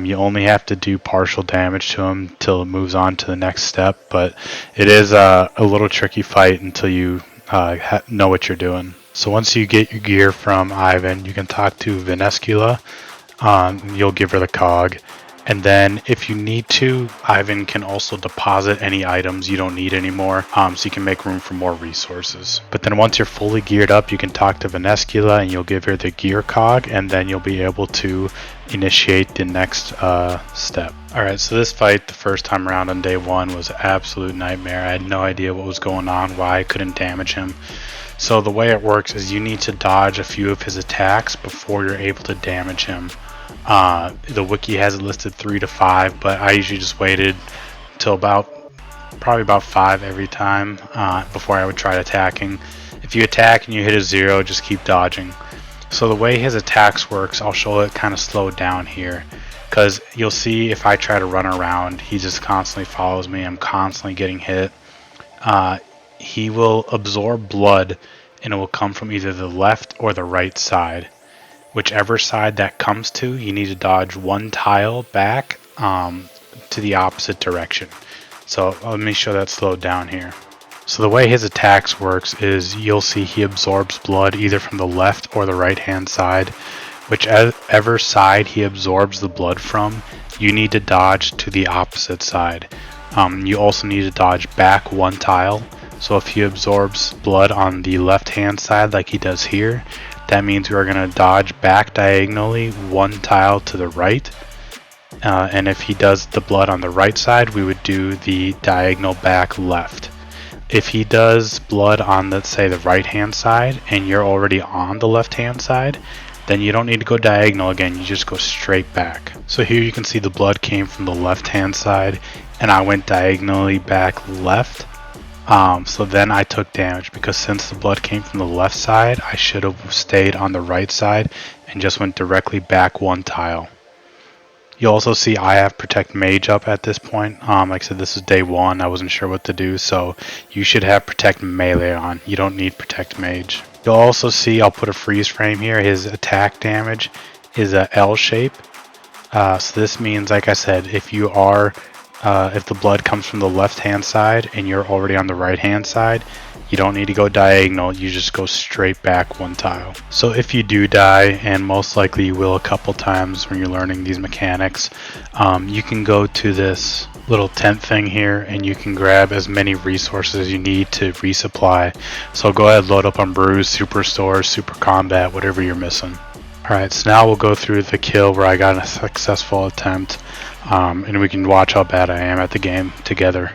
S1: You only have to do partial damage to him till it moves on to the next step, but it is a little tricky fight until you know what you're doing. So once you get your gear from Ivan, you can talk to Vinescula. You'll give her the cog. And then if you need to, Ivan can also deposit any items you don't need anymore, so you can make room for more resources. But then once you're fully geared up, you can talk to Vinescula and you'll give her the gear cog, and then you'll be able to initiate the next step. Alright, so this fight the first time around on day one was an absolute nightmare. I had no idea what was going on, why I couldn't damage him. So the way it works is you need to dodge a few of his attacks before you're able to damage him. The wiki has it listed 3 to 5, but I usually just waited till probably about 5 every time before I would try attacking. If you attack and you hit a 0, just keep dodging. So the way his attacks works, I'll show it kind of slowed down here, because you'll see if I try to run around, he just constantly follows me. I'm constantly getting hit. He will absorb blood, and it will come from either the left or the right side. Whichever side that comes to, you need to dodge one tile back to the opposite direction. So let me show that slowed down here. So the way his attacks works is you'll see he absorbs blood either from the left or the right hand side. Whichever side he absorbs the blood from, you need to dodge to the opposite side. You also need to dodge back one tile. So if he absorbs blood on the left hand side like he does here, that means we are going to dodge back diagonally one tile to the right. And if he does the blood on the right side, we would do the diagonal back left. If he does blood on, let's say, the right hand side and you're already on the left hand side, then you don't need to go diagonal again, you just go straight back. So here you can see the blood came from the left hand side and I went diagonally back left. So then I took damage, because since the blood came from the left side, I should have stayed on the right side and just went directly back one tile. You'll also see I have Protect Mage up at this point. Like I said, this is day one. I wasn't sure what to do, so you should have Protect Melee on. You don't need Protect Mage. You'll also see I'll put a freeze frame here. His attack damage is a L shape. So this means, like I said, if the blood comes from the left hand side and you're already on the right hand side, you don't need to go diagonal, you just go straight back one tile. So if you do die, and most likely you will a couple times when you're learning these mechanics, you can go to this little tent thing here and you can grab as many resources as you need to resupply. So go ahead, load up on brews, super stores, super combat, whatever you're missing. Alright, so now we'll go through the kill where I got a successful attempt. And we can watch how bad I am at the game together.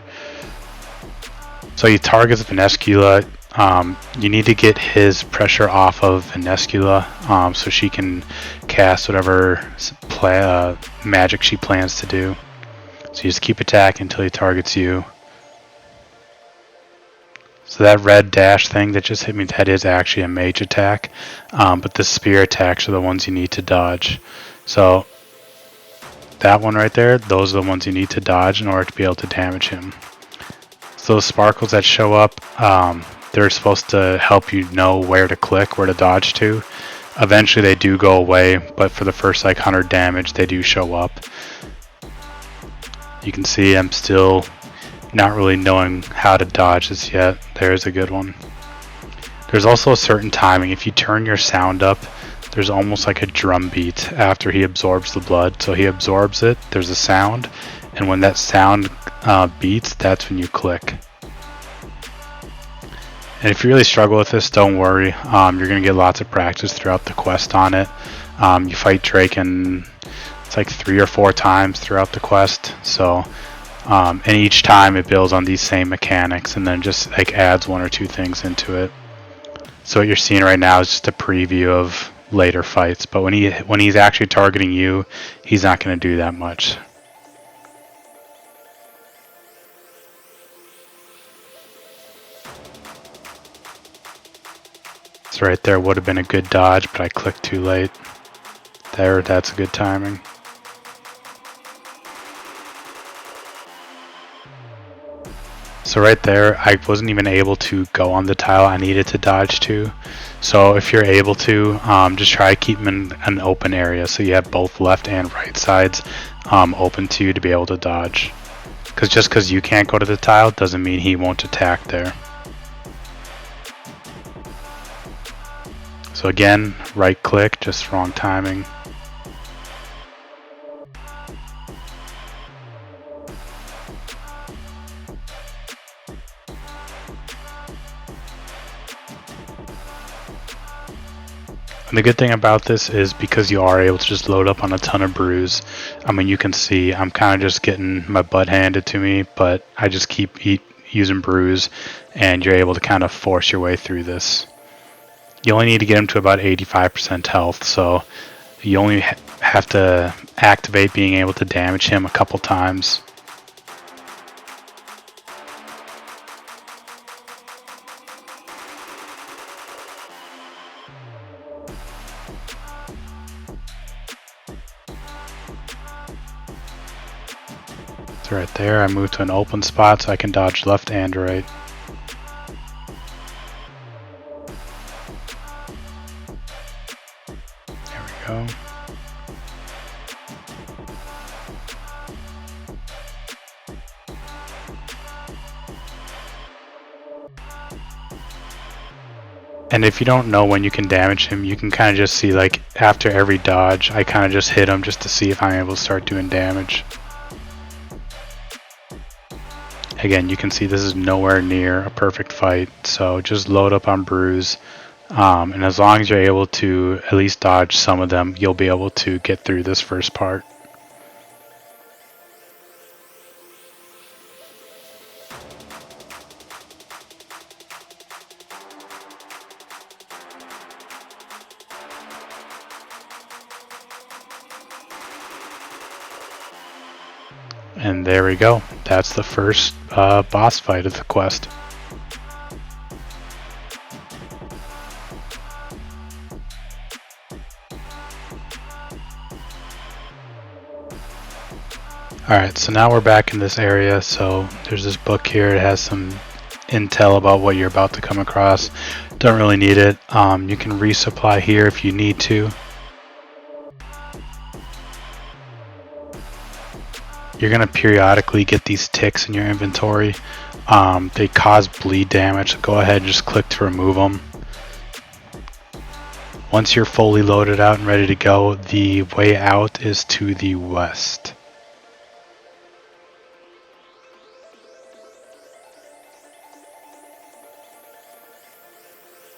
S1: So you target Vinescula. You need to get his pressure off of Vinescula so she can cast whatever magic she plans to do. So you just keep attacking until he targets you. So that red dash thing that just hit me, that is actually a mage attack. But the spear attacks are the ones you need to dodge. So that one right there, those are the ones you need to dodge in order to be able to damage him. So those sparkles that show up, They're supposed to help you know where to click, where to dodge to. Eventually they do go away, but for the first like 100 damage they do show up. You can see I'm still not really knowing how to dodge this yet. There's a good one. There's also a certain timing. If you turn your sound up, there's almost like a drum beat after he absorbs the blood. So he absorbs it, there's a sound, and when that sound beats, that's when you click. And if you really struggle with this, don't worry. You're going to get lots of practice throughout the quest on it. You fight Drakan, it's like 3 or 4 times throughout the quest. So, and each time it builds on these same mechanics and then just like adds 1 or 2 things into it. So what you're seeing right now is just a preview of later fights. But when he's actually targeting you, he's not going to do that much. So right there would have been a good dodge, but I clicked too late. There, that's a good timing. So right there, I wasn't even able to go on the tile I needed to dodge to. So if you're able to, just try to keep him in an open area so you have both left and right sides open to you to be able to dodge. Because just because you can't go to the tile doesn't mean he won't attack there. So again, right click, just wrong timing. And the good thing about this is because you are able to just load up on a ton of brews. I mean, you can see I'm kind of just getting my butt handed to me, but I just keep using brews, and you're able to kind of force your way through this. You only need to get him to about 85% health, so you only have to activate being able to damage him a couple times. So right there, I move to an open spot so I can dodge left and right. There we go. And if you don't know when you can damage him, you can kind of just see, like, after every dodge, I kind of just hit him just to see if I'm able to start doing damage. Again, you can see this is nowhere near a perfect fight, so just load up on brews. And as long as you're able to at least dodge some of them, you'll be able to get through this first part. And there we go. That's the first boss fight of the quest. Alright, so now we're back in this area. So there's this book here. It has some intel about what you're about to come across. Don't really need it. You can resupply here if you need to. You're going to periodically get these ticks in your inventory. They cause bleed damage, so go ahead and just click to remove them. Once you're fully loaded out and ready to go, the way out is to the west.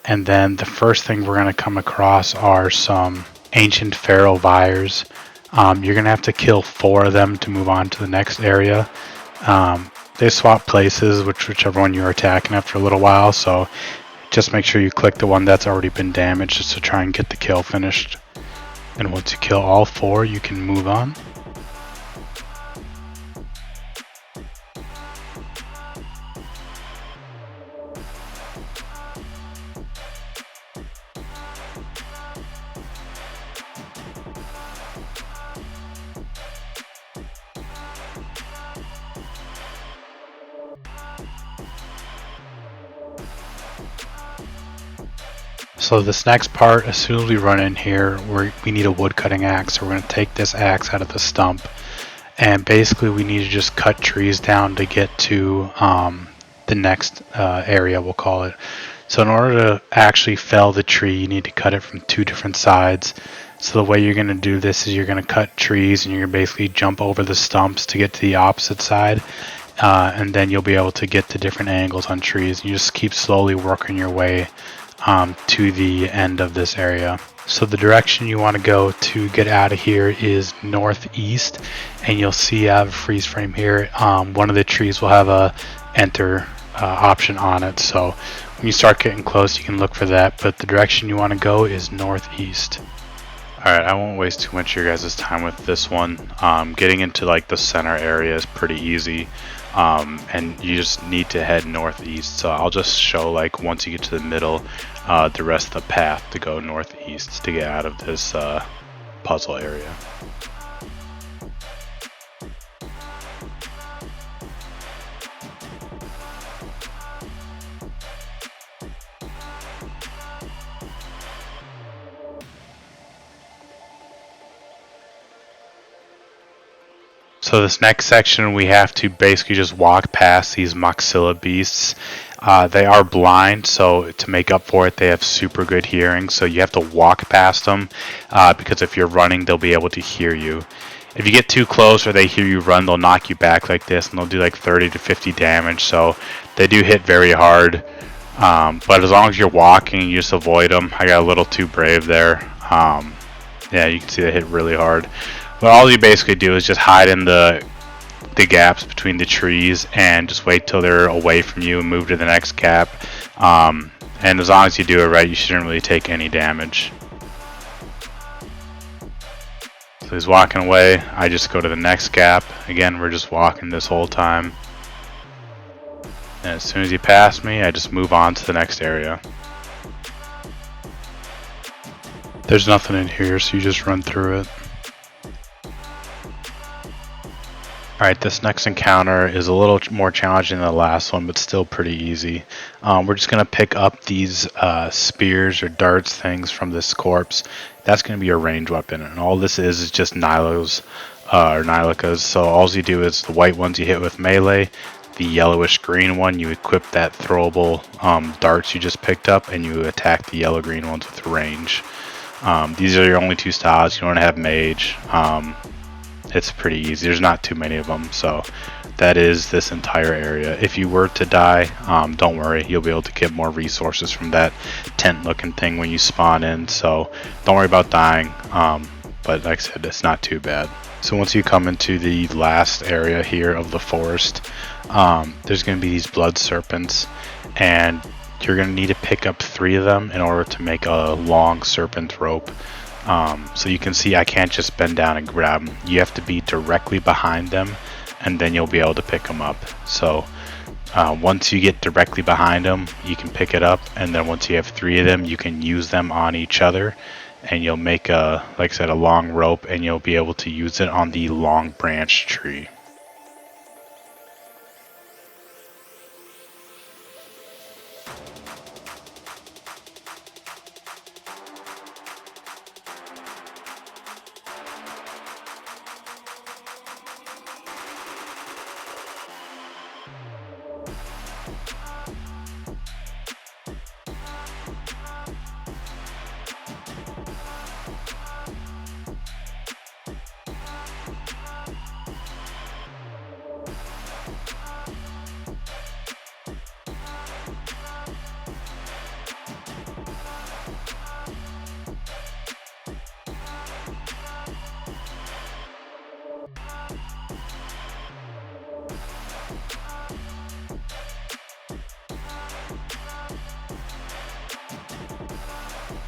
S1: And then the first thing we're going to come across are some ancient pharaoh Vyrs. You're going to have to kill 4 of them to move on to the next area. They swap places, whichever one you're attacking after a little while, so just make sure you click the one that's already been damaged just to try and get the kill finished. And once you kill all 4, you can move on. So this next part, as soon as we run in here, we need a wood cutting axe. So we're going to take this axe out of the stump, and basically we need to just cut trees down to get to the next area, we'll call it. So in order to actually fell the tree, you need to cut it from two different sides. So the way you're going to do this is you're going to cut trees and you're going to basically jump over the stumps to get to the opposite side. And then you'll be able to get to different angles on trees. You just keep slowly working your way to the end of this area. So the direction you want to go to get out of here is northeast, and you'll see I have a freeze frame here. One of the trees will have a enter option on it, so when you start getting close you can look for that, but the direction you want to go is northeast. Alright, I won't waste too much of your guys' time with this one. Getting into like the center area is pretty easy, and you just need to head northeast. So I'll just show like once you get to the middle, the rest of the path to go northeast to get out of this puzzle area. So this next section we have to basically just walk past these Moxilla beasts. They are blind, so to make up for it they have super good hearing, so you have to walk past them because if you're running they'll be able to hear you. If you get too close or they hear you run, they'll knock you back like this and they'll do like 30 to 50 damage, so they do hit very hard. But as long as you're walking, you just avoid them. I got a little too brave there. Yeah, you can see they hit really hard. But all you basically do is just hide in the gaps between the trees and just wait till they're away from you and move to the next gap. And as long as you do it right, you shouldn't really take any damage. So he's walking away. I just go to the next gap. Again, we're just walking this whole time. And as soon as you pass me, I just move on to the next area. There's nothing in here, so you just run through it. Alright, this next encounter is a little more challenging than the last one, but still pretty easy. We're just going to pick up these spears or darts things from this corpse. That's going to be your range weapon, and all this is just Nilos or Nilicas. So all you do is the white ones you hit with melee, the yellowish green one you equip that throwable darts you just picked up, and you attack the yellow green ones with range. These are your only two styles. You don't have mage. It's pretty easy. There's not too many of them, so that is this entire area. If you were to die, don't worry, you'll be able to get more resources from that tent looking thing when you spawn in, so don't worry about dying. But like I said, it's not too bad. So once you come into the last area here of the forest, there's going to be these blood serpents, and you're going to need to pick up 3 of them in order to make a long serpent rope. So you can see I can't just bend down and grab them. You have to be directly behind them, and then you'll be able to pick them up. So once you get directly behind them, you can pick it up, and then once you have 3 of them, you can use them on each other, and you'll make a, like I said, a long rope, and you'll be able to use it on the long branch tree.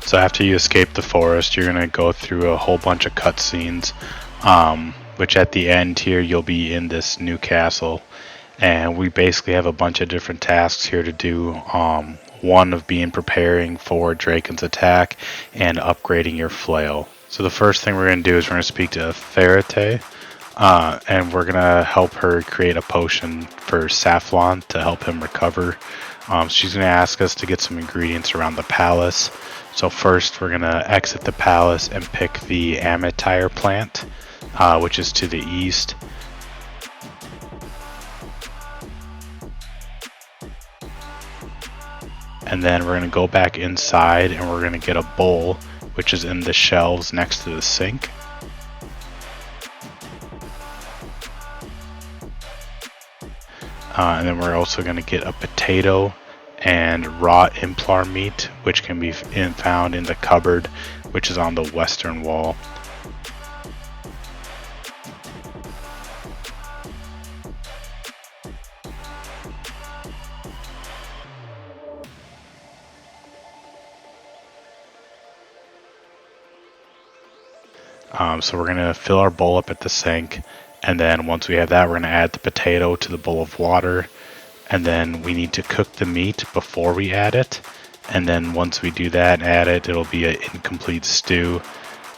S1: So after you escape the forest, you're going to go through a whole bunch of cutscenes, which at the end here, you'll be in this new castle. And we basically have a bunch of different tasks here to do. One of preparing for Drakan's attack and upgrading your flail. So the first thing we're going to do is we're going to speak to Ferrite, and we're going to help her create a potion for Safflon to help him recover. She's going to ask us to get some ingredients around the palace. So first we're going to exit the palace and pick the Amethyr plant, which is to the east. And then we're going to go back inside and we're going to get a bowl, which is in the shelves next to the sink. And then we're also going to get a potato and raw implar meat, which can be found in the cupboard, which is on the western wall. So we're going to fill our bowl up at the sink, and then once we have that, we're going to add the potato to the bowl of water, and then we need to cook the meat before we add it, and then once we do that and add it, it'll be an incomplete stew,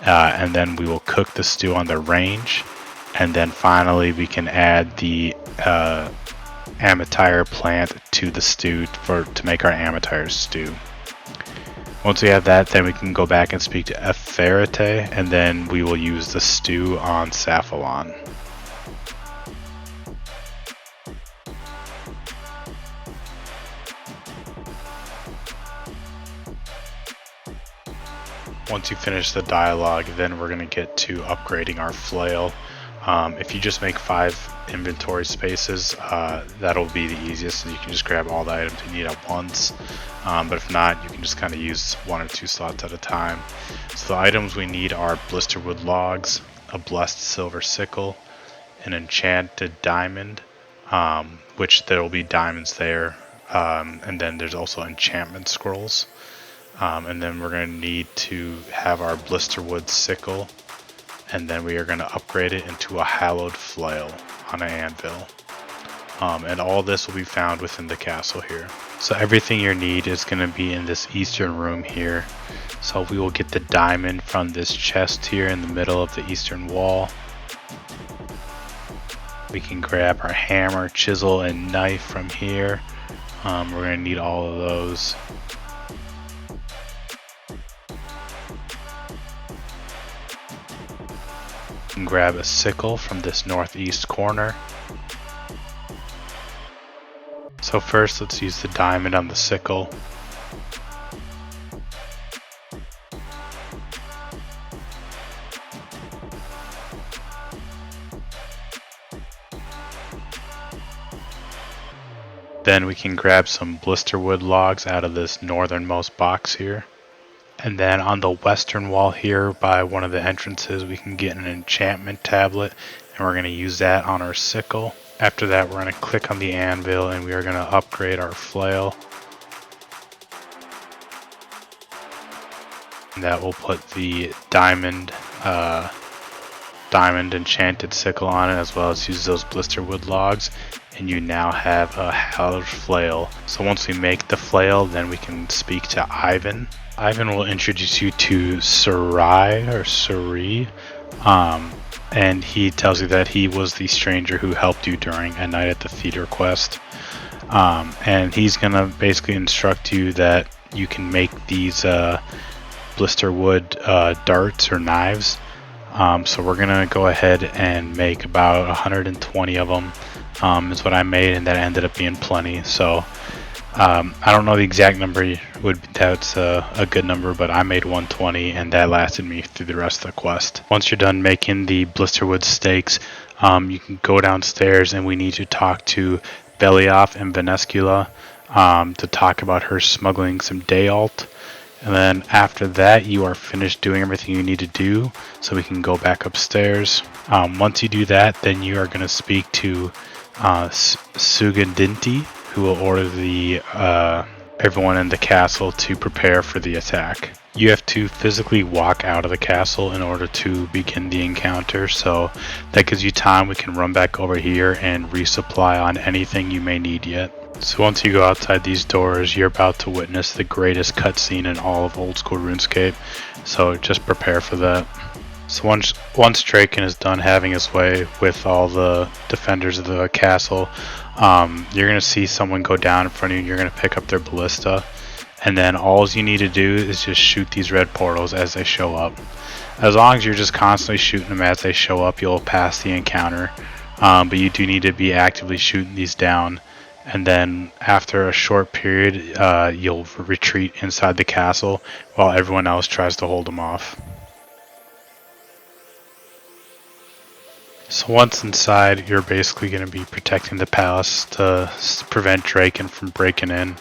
S1: and then we will cook the stew on the range, and then finally we can add the Amethyr plant to the stew to make our Amethyr stew. Once we have that, then we can go back and speak to Eferete, and then we will use the stew on Saphalon. Once you finish the dialogue, then we're going to get to upgrading our flail. If you just make 5 inventory spaces, that'll be the easiest, so you can just grab all the items you need at once. But if not, you can just kind of use 1 or 2 slots at a time. So the items we need are blisterwood logs, a blessed silver sickle, an enchanted diamond, which there will be diamonds there, and then there's also enchantment scrolls. And then we're going to need to have our blisterwood sickle, and then we are going to upgrade it into a hallowed flail on an anvil. And all this will be found within the castle here. So everything you need is going to be in this eastern room here. So we will get the diamond from this chest here in the middle of the eastern wall. We can grab our hammer, chisel, and knife from here. We're going to need all of those. We can grab a sickle from this northeast corner. So first, let's use the diamond on the sickle. Then we can grab some blisterwood logs out of this northernmost box here. And then on the western wall here by one of the entrances, we can get an enchantment tablet, and we're going to use that on our sickle. After that, we're going to click on the anvil and we are going to upgrade our flail. And that will put the diamond enchanted sickle on it, as well as use those blisterwood logs. And you now have a hallowed flail. So once we make the flail, then we can speak to Ivan. Ivan will introduce you to Suri. And he tells you that he was the stranger who helped you during a night at the theater quest. And he's going to basically instruct you that you can make these blisterwood darts or knives. So we're going to go ahead and make about 120 of them. Is what I made, and that ended up being plenty. So I don't know the exact number, that's a good number, but I made 120 and that lasted me through the rest of the quest. Once you're done making the blisterwood stakes, you can go downstairs and we need to talk to Belioff and Venescula to talk about her smuggling some Dayalt. And then after that, you are finished doing everything you need to do, so we can go back upstairs. Once you do that, then you are going to speak to Sugandinti, who will order the everyone in the castle to prepare for the attack. You have to physically walk out of the castle in order to begin the encounter, so that gives you time. We can run back over here and resupply on anything you may need yet. So once you go outside these doors, you're about to witness the greatest cutscene in all of old school RuneScape, so just prepare for that. So once Drakan is done having his way with all the defenders of the castle, you're going to see someone go down in front of you. You're going to pick up their ballista, and then all you need to do is just shoot these red portals as they show up. As long as you're just constantly shooting them as they show up, you'll pass the encounter. But you do need to be actively shooting these down, and then after a short period, you'll retreat inside the castle while everyone else tries to hold them off. So once inside, you're basically going to be protecting the palace to prevent Drakan from breaking in.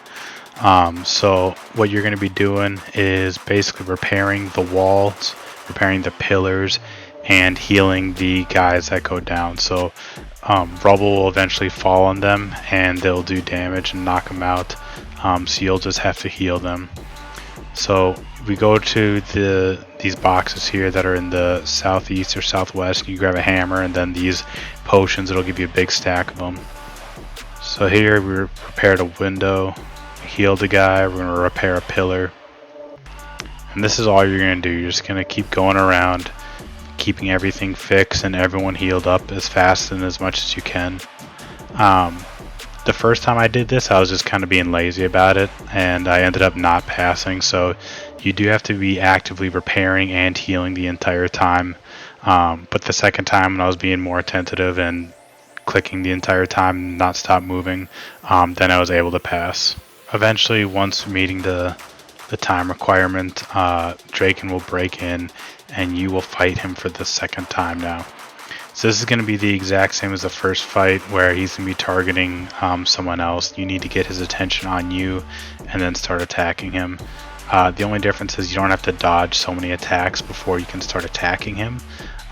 S1: So what you're going to be doing is basically repairing the walls, repairing the pillars, and healing the guys that go down. So rubble will eventually fall on them and they'll do damage and knock them out. So you'll just have to heal them. So we go to these boxes here that are in the southeast or southwest. You grab a hammer and then these potions, it'll give you a big stack of them. So here we repaired a window, healed a guy, we're going to repair a pillar. And this is all you're going to do. You're just going to keep going around, keeping everything fixed and everyone healed up as fast and as much as you can. The first time I did this, I was just kind of being lazy about it, and I ended up not passing. So you do have to be actively repairing and healing the entire time. But the second time, when I was being more attentive and clicking the entire time, not stop moving, then I was able to pass. Eventually, once meeting the time requirement, Drakan will break in, and you will fight him for the second time now. So this is going to be the exact same as the first fight, where he's going to be targeting someone else. You need to get his attention on you and then start attacking him. The only difference is you don't have to dodge so many attacks before you can start attacking him.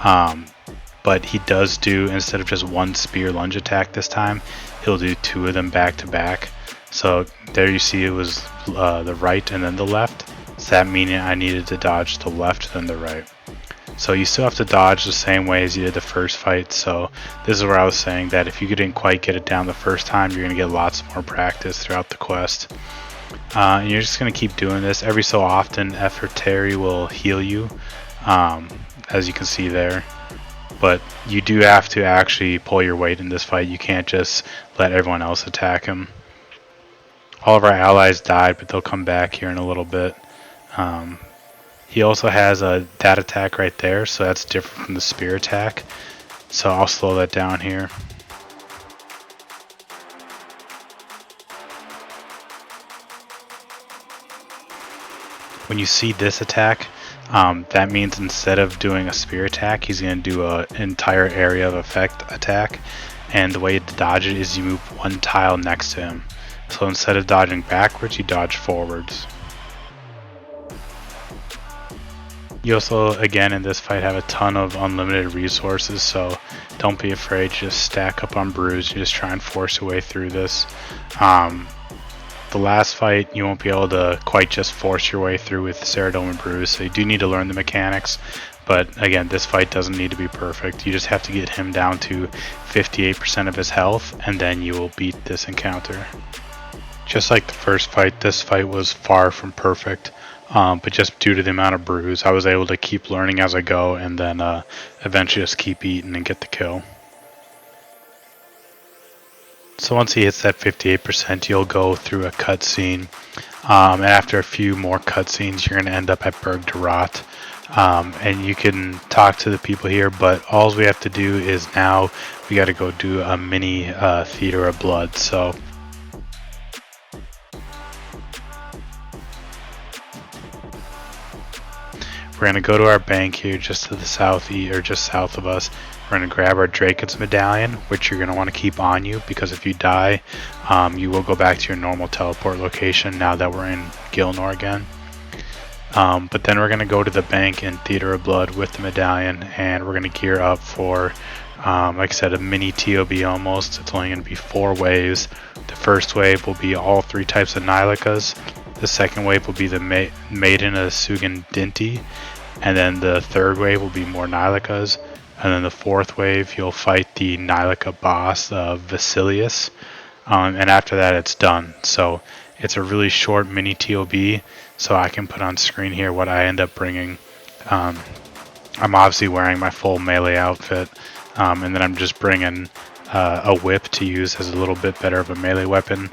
S1: But he does do, instead of just one spear lunge attack this time, he'll do two of them back to back. So there you see it was the right and then the left. So that meaning I needed to dodge the left then the right. So you still have to dodge the same way as you did the first fight. So this is where I was saying that if you didn't quite get it down the first time, you're going to get lots more practice throughout the quest. And you're just going to keep doing this. Every so often, Effertari will heal you, as you can see there. But you do have to actually pull your weight in this fight. You can't just let everyone else attack him. All of our allies died, but they'll come back here in a little bit. He also has that attack right there, so that's different from the spear attack. So I'll slow that down here. When you see this attack, that means instead of doing a spear attack, he's going to do an entire area of effect attack. And the way to dodge it is you move one tile next to him. So instead of dodging backwards, you dodge forwards. You also, again, in this fight have a ton of unlimited resources, so don't be afraid, just stack up on brews, you just try and force your way through this. The last fight, you won't be able to quite just force your way through with Ceridome and brews, so you do need to learn the mechanics. But again, this fight doesn't need to be perfect. You just have to get him down to 58% of his health, and then you will beat this encounter. Just like the first fight, this fight was far from perfect. But just due to the amount of brews, I was able to keep learning as I go, and then eventually just keep eating and get the kill. So once he hits that 58%, you'll go through a cutscene, and after a few more cutscenes, you're going to end up at Burg Durat. And you can talk to the people here, but all we have to do is now we got to go do a mini Theater of Blood. So we're going to go to our bank here just to the southeast, or just south of us. We're going to grab our Drakan's medallion, which you're going to want to keep on you, because if you die, you will go back to your normal teleport location now that we're in Gilnor again. But then we're going to go to the bank in Theater of Blood with the medallion, and we're going to gear up for, like I said, a mini TOB almost. It's only going to be 4 waves. The first wave will be all 3 types of Nylikas. The second wave will be the Maiden of Sugan Dinti, and then the third wave will be more Nylikas, and then the fourth wave you'll fight the Nylika boss, Vasilius, and after that it's done. So it's a really short mini TOB, so I can put on screen here what I end up bringing. I'm obviously wearing my full melee outfit, and then I'm just bringing a whip to use as a little bit better of a melee weapon.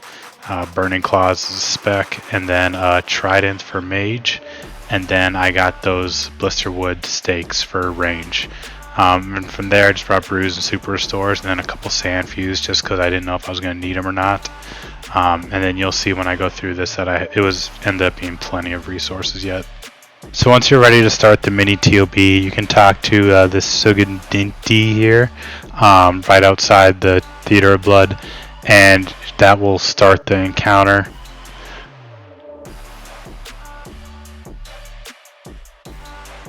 S1: Burning Claws is a spec, and then Trident for mage, and then I got those Blisterwood stakes for range. And from there I just brought Brews and Super Restores, and then a couple Sand Fuse just because I didn't know if I was going to need them or not. And then you'll see when I go through this that it ended up being plenty of resources yet. So once you're ready to start the mini TOB, you can talk to this Sugandinti here, right outside the Theater of Blood, and that will start the encounter.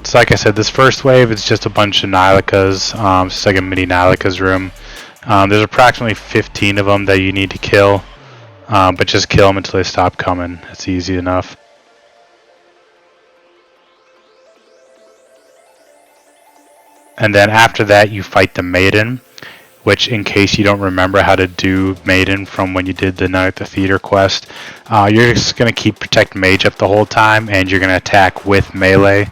S1: So like I said, this first wave is just a bunch of Nilicas. It's just like a mini Nilicas room. There's approximately 15 of them that you need to kill, but just kill them until they stop coming. It's easy enough. And then after that you fight the Maiden, which, in case you don't remember how to do Maiden from when you did the Night at the Theater quest, you're just going to keep Protect Mage up the whole time, and you're going to attack with melee.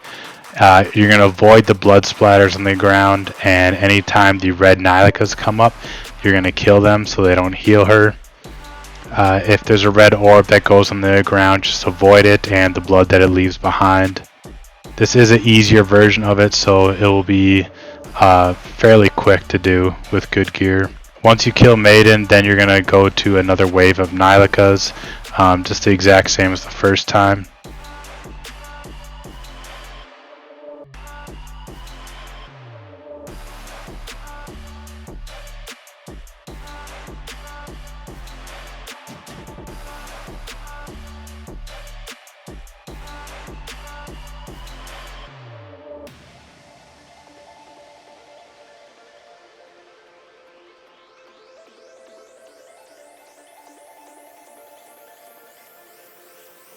S1: You're going to avoid the blood splatters on the ground, and anytime the red Nilicas come up, you're going to kill them so they don't heal her. If there's a red orb that goes on the ground, just avoid it and the blood that it leaves behind. This is an easier version of it, so it will be fairly quick to do with good gear. Once you kill Maiden, then you're going to go to another wave of Nilicas, just the exact same as the first time.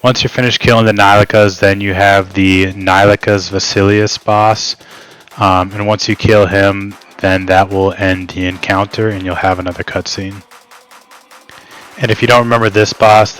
S1: Once you're finished killing the Nilicas, then you have the Nilicas Vasilius boss, and once you kill him, then that will end the encounter and you'll have another cutscene. And if you don't remember this boss,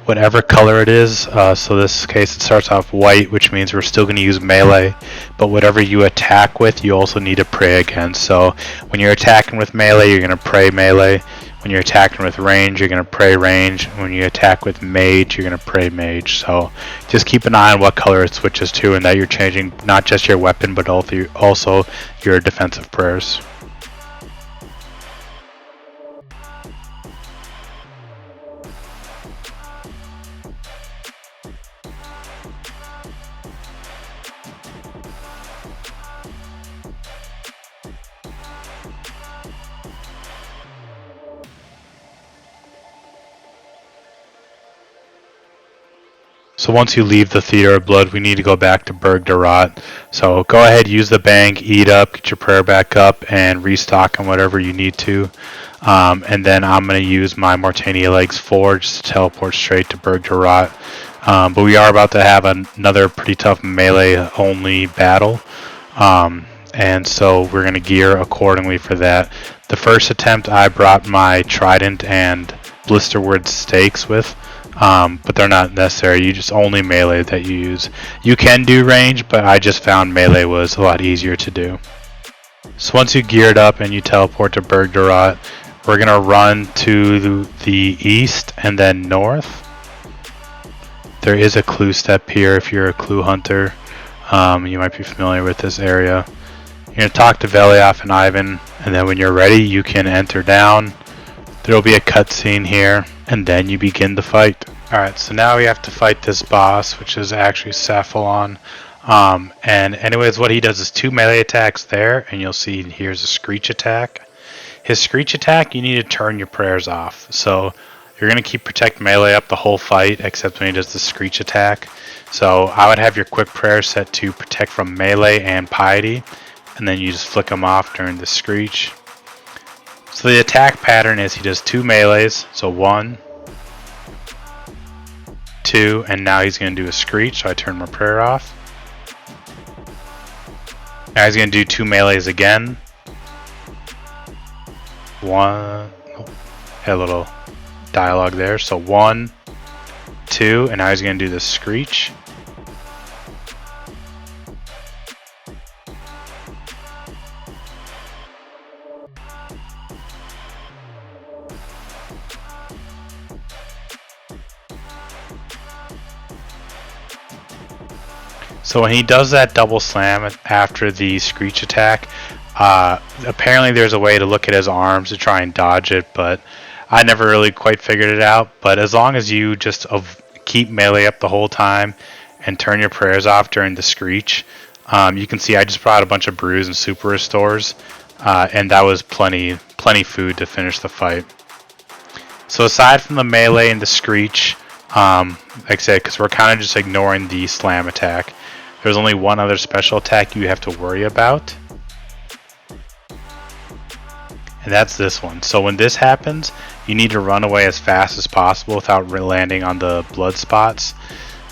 S1: whatever color it is, so this case it starts off white, which means we're still going to use melee, but whatever you attack with, you also need to pray against. So when you're attacking with melee, you're going to pray melee. When you're attacking with range, you're going to pray range. When you attack with mage, you're going to pray mage. So just keep an eye on what color it switches to, and that you're changing not just your weapon, but also your defensive prayers. So once you leave the Theater of Blood, we need to go back to Berg Darat. So go ahead, use the bank, eat up, get your prayer back up, and restock on whatever you need to. And then I'm going to use my Mortania Legs Forge to teleport straight to Berg Darat. But we are about to have another pretty tough melee-only battle. And so we're going to gear accordingly for that. The first attempt I brought my Trident and Blisterwood stakes with. But they're not necessary. You just only melee that you use. You can do range, but I just found melee was a lot easier to do. So once you geared up and you teleport to Berg Darat, we're going to run to the east and then north. There is a clue step here if you're a clue hunter. You might be familiar with this area. You're going to talk to Velioff and Ivan, and then when you're ready, you can enter down. There will be a cutscene here, and then you begin the fight. Alright, so now we have to fight this boss, which is actually Cephalon. And anyways, what he does is 2 melee attacks there, and you'll see here's a Screech attack. His Screech attack, you need to turn your prayers off. So you're going to keep Protect Melee up the whole fight, except when he does the Screech attack. So I would have your quick prayer set to Protect from Melee and Piety, and then you just flick them off during the Screech. So the attack pattern is he does 2 melees, so 1, 2, and now he's going to do a Screech, so I turn my prayer off. Now he's going to do 2 melees again. 1, had a little dialogue there, so 1, 2, and now he's going to do the Screech. So when he does that double slam after the screech attack, apparently there's a way to look at his arms to try and dodge it, but I never really quite figured it out. But as long as you just keep melee up the whole time and turn your prayers off during the screech, you can see I just brought a bunch of brews and super restores, and that was plenty food to finish the fight. So aside from the melee and the screech, like I said, because we're kind of just ignoring the slam attack, there's only one other special attack you have to worry about, and that's this one. So when this happens, you need to run away as fast as possible without landing on the blood spots.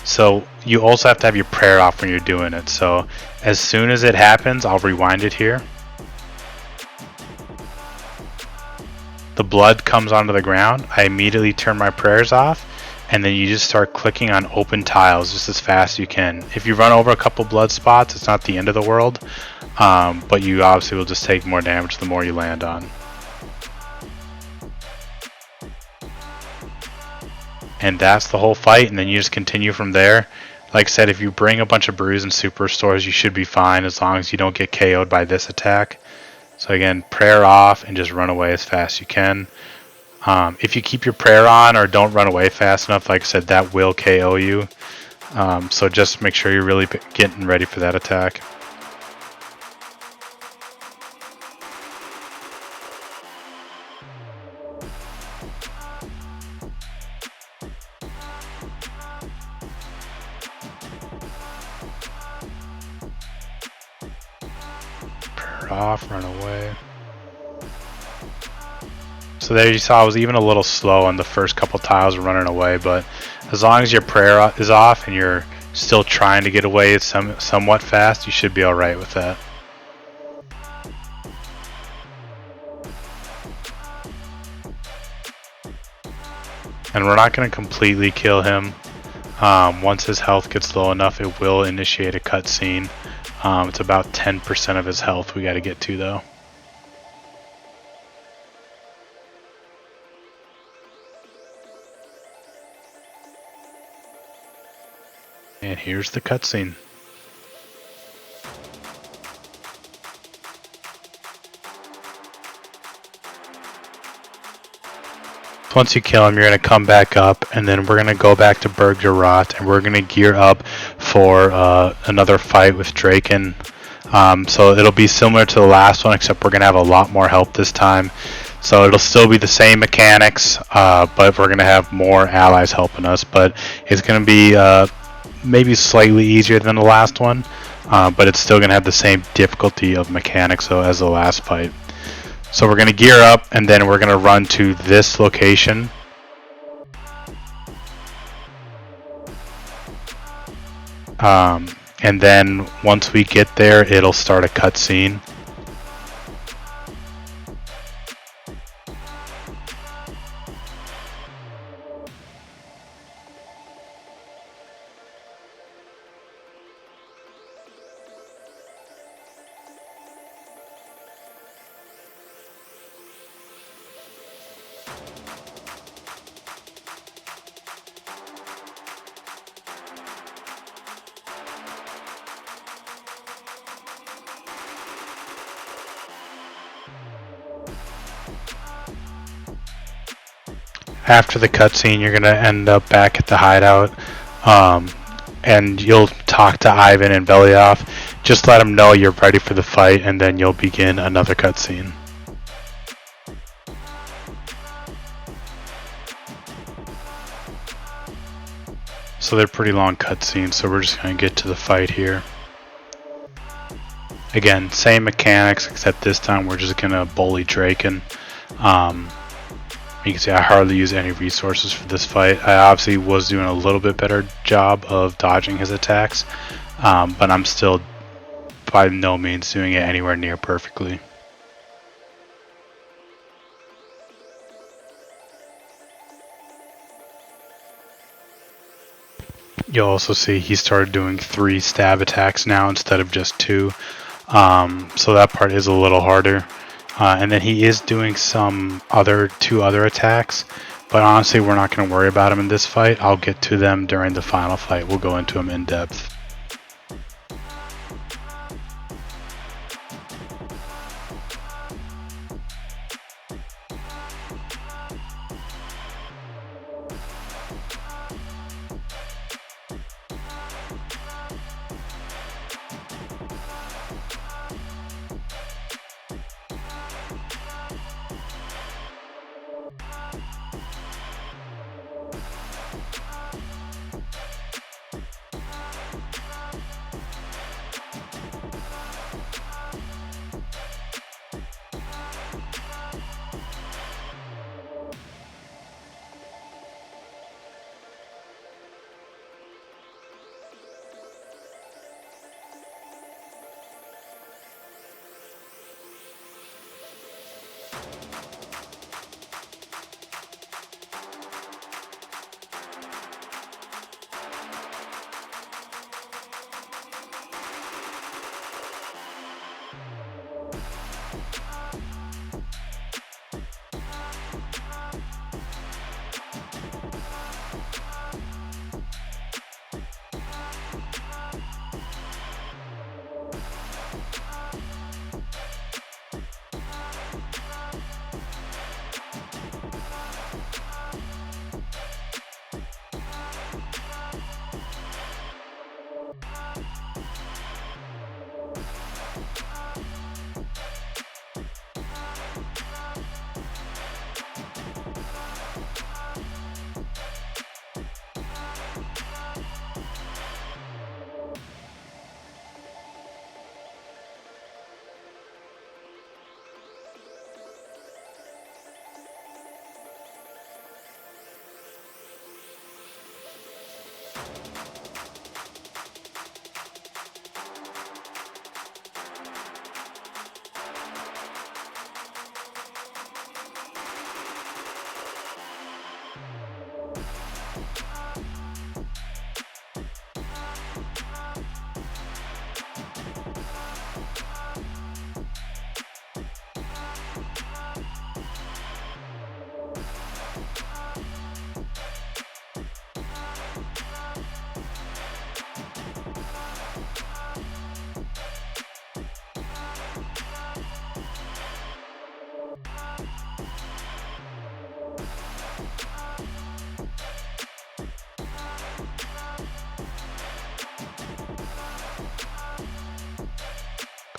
S1: So you also have to have your prayer off when you're doing it. So as soon as it happens, I'll rewind it here. The blood comes onto the ground. I immediately turn my prayers off, and then you just start clicking on open tiles just as fast as you can. If you run over a couple blood spots, it's not the end of the world, but you obviously will just take more damage the more you land on. And that's the whole fight, and then you just continue from there. Like I said, if you bring a bunch of brews and super restores, you should be fine as long as you don't get KO'd by this attack. So again, prayer off and just run away as fast as you can. If you keep your prayer on or don't run away fast enough, like I said, that will KO you. So just make sure you're really getting ready for that attack. Prayer off, run away. So there you saw I was even a little slow on the first couple tiles running away, but as long as your prayer is off and you're still trying to get away somewhat fast, you should be alright with that. And we're not going to completely kill him. Once his health gets low enough, it will initiate a cutscene. It's about 10% of his health we got to get to though. And here's the cutscene. Once you kill him, you're going to come back up, and then we're going to go back to Bergerath, and we're going to gear up for another fight with Drakan. So it'll be similar to the last one, except we're going to have a lot more help this time. So it'll still be the same mechanics, but we're going to have more allies helping us. But it's going to be maybe slightly easier than the last one, but it's still going to have the same difficulty of mechanics as the last fight. So we're going to gear up, and then we're going to run to this location. And then once we get there, it'll start a cutscene. After the cutscene, you're going to end up back at the hideout, and you'll talk to Ivan and Belioff. Just let them know you're ready for the fight, and then you'll begin another cutscene. So they're pretty long cutscenes, so we're just going to get to the fight here. Again, same mechanics, except this time we're just going to bully Drakan. You can see I hardly use any resources for this fight. I obviously was doing a little bit better job of dodging his attacks, but I'm still by no means doing it anywhere near perfectly. You'll also see he started doing 3 stab attacks now instead of just 2, so that part is a little harder. And then he is doing some 2 other attacks, but honestly we're not going to worry about him in this fight. I'll get to them during the final fight. We'll go into them in depth.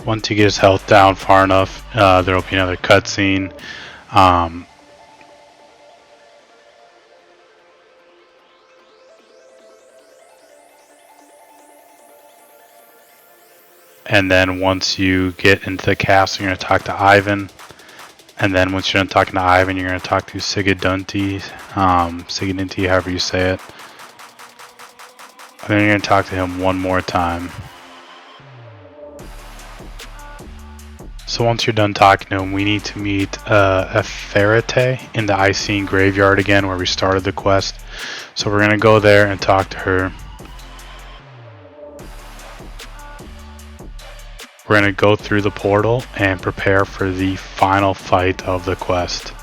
S1: Once he gets his health down far enough, there will be another cutscene. And then once you get into the castle, you're going to talk to Ivan. And then once you're done talking to Ivan, you're going to talk to Sigadunti, however you say it. And then you're going to talk to him one more time. So once you're done talking to him, we need to meet Eferete in the Icene Graveyard again, where we started the quest. So we're going to go there and talk to her. We're going to go through the portal and prepare for the final fight of the quest.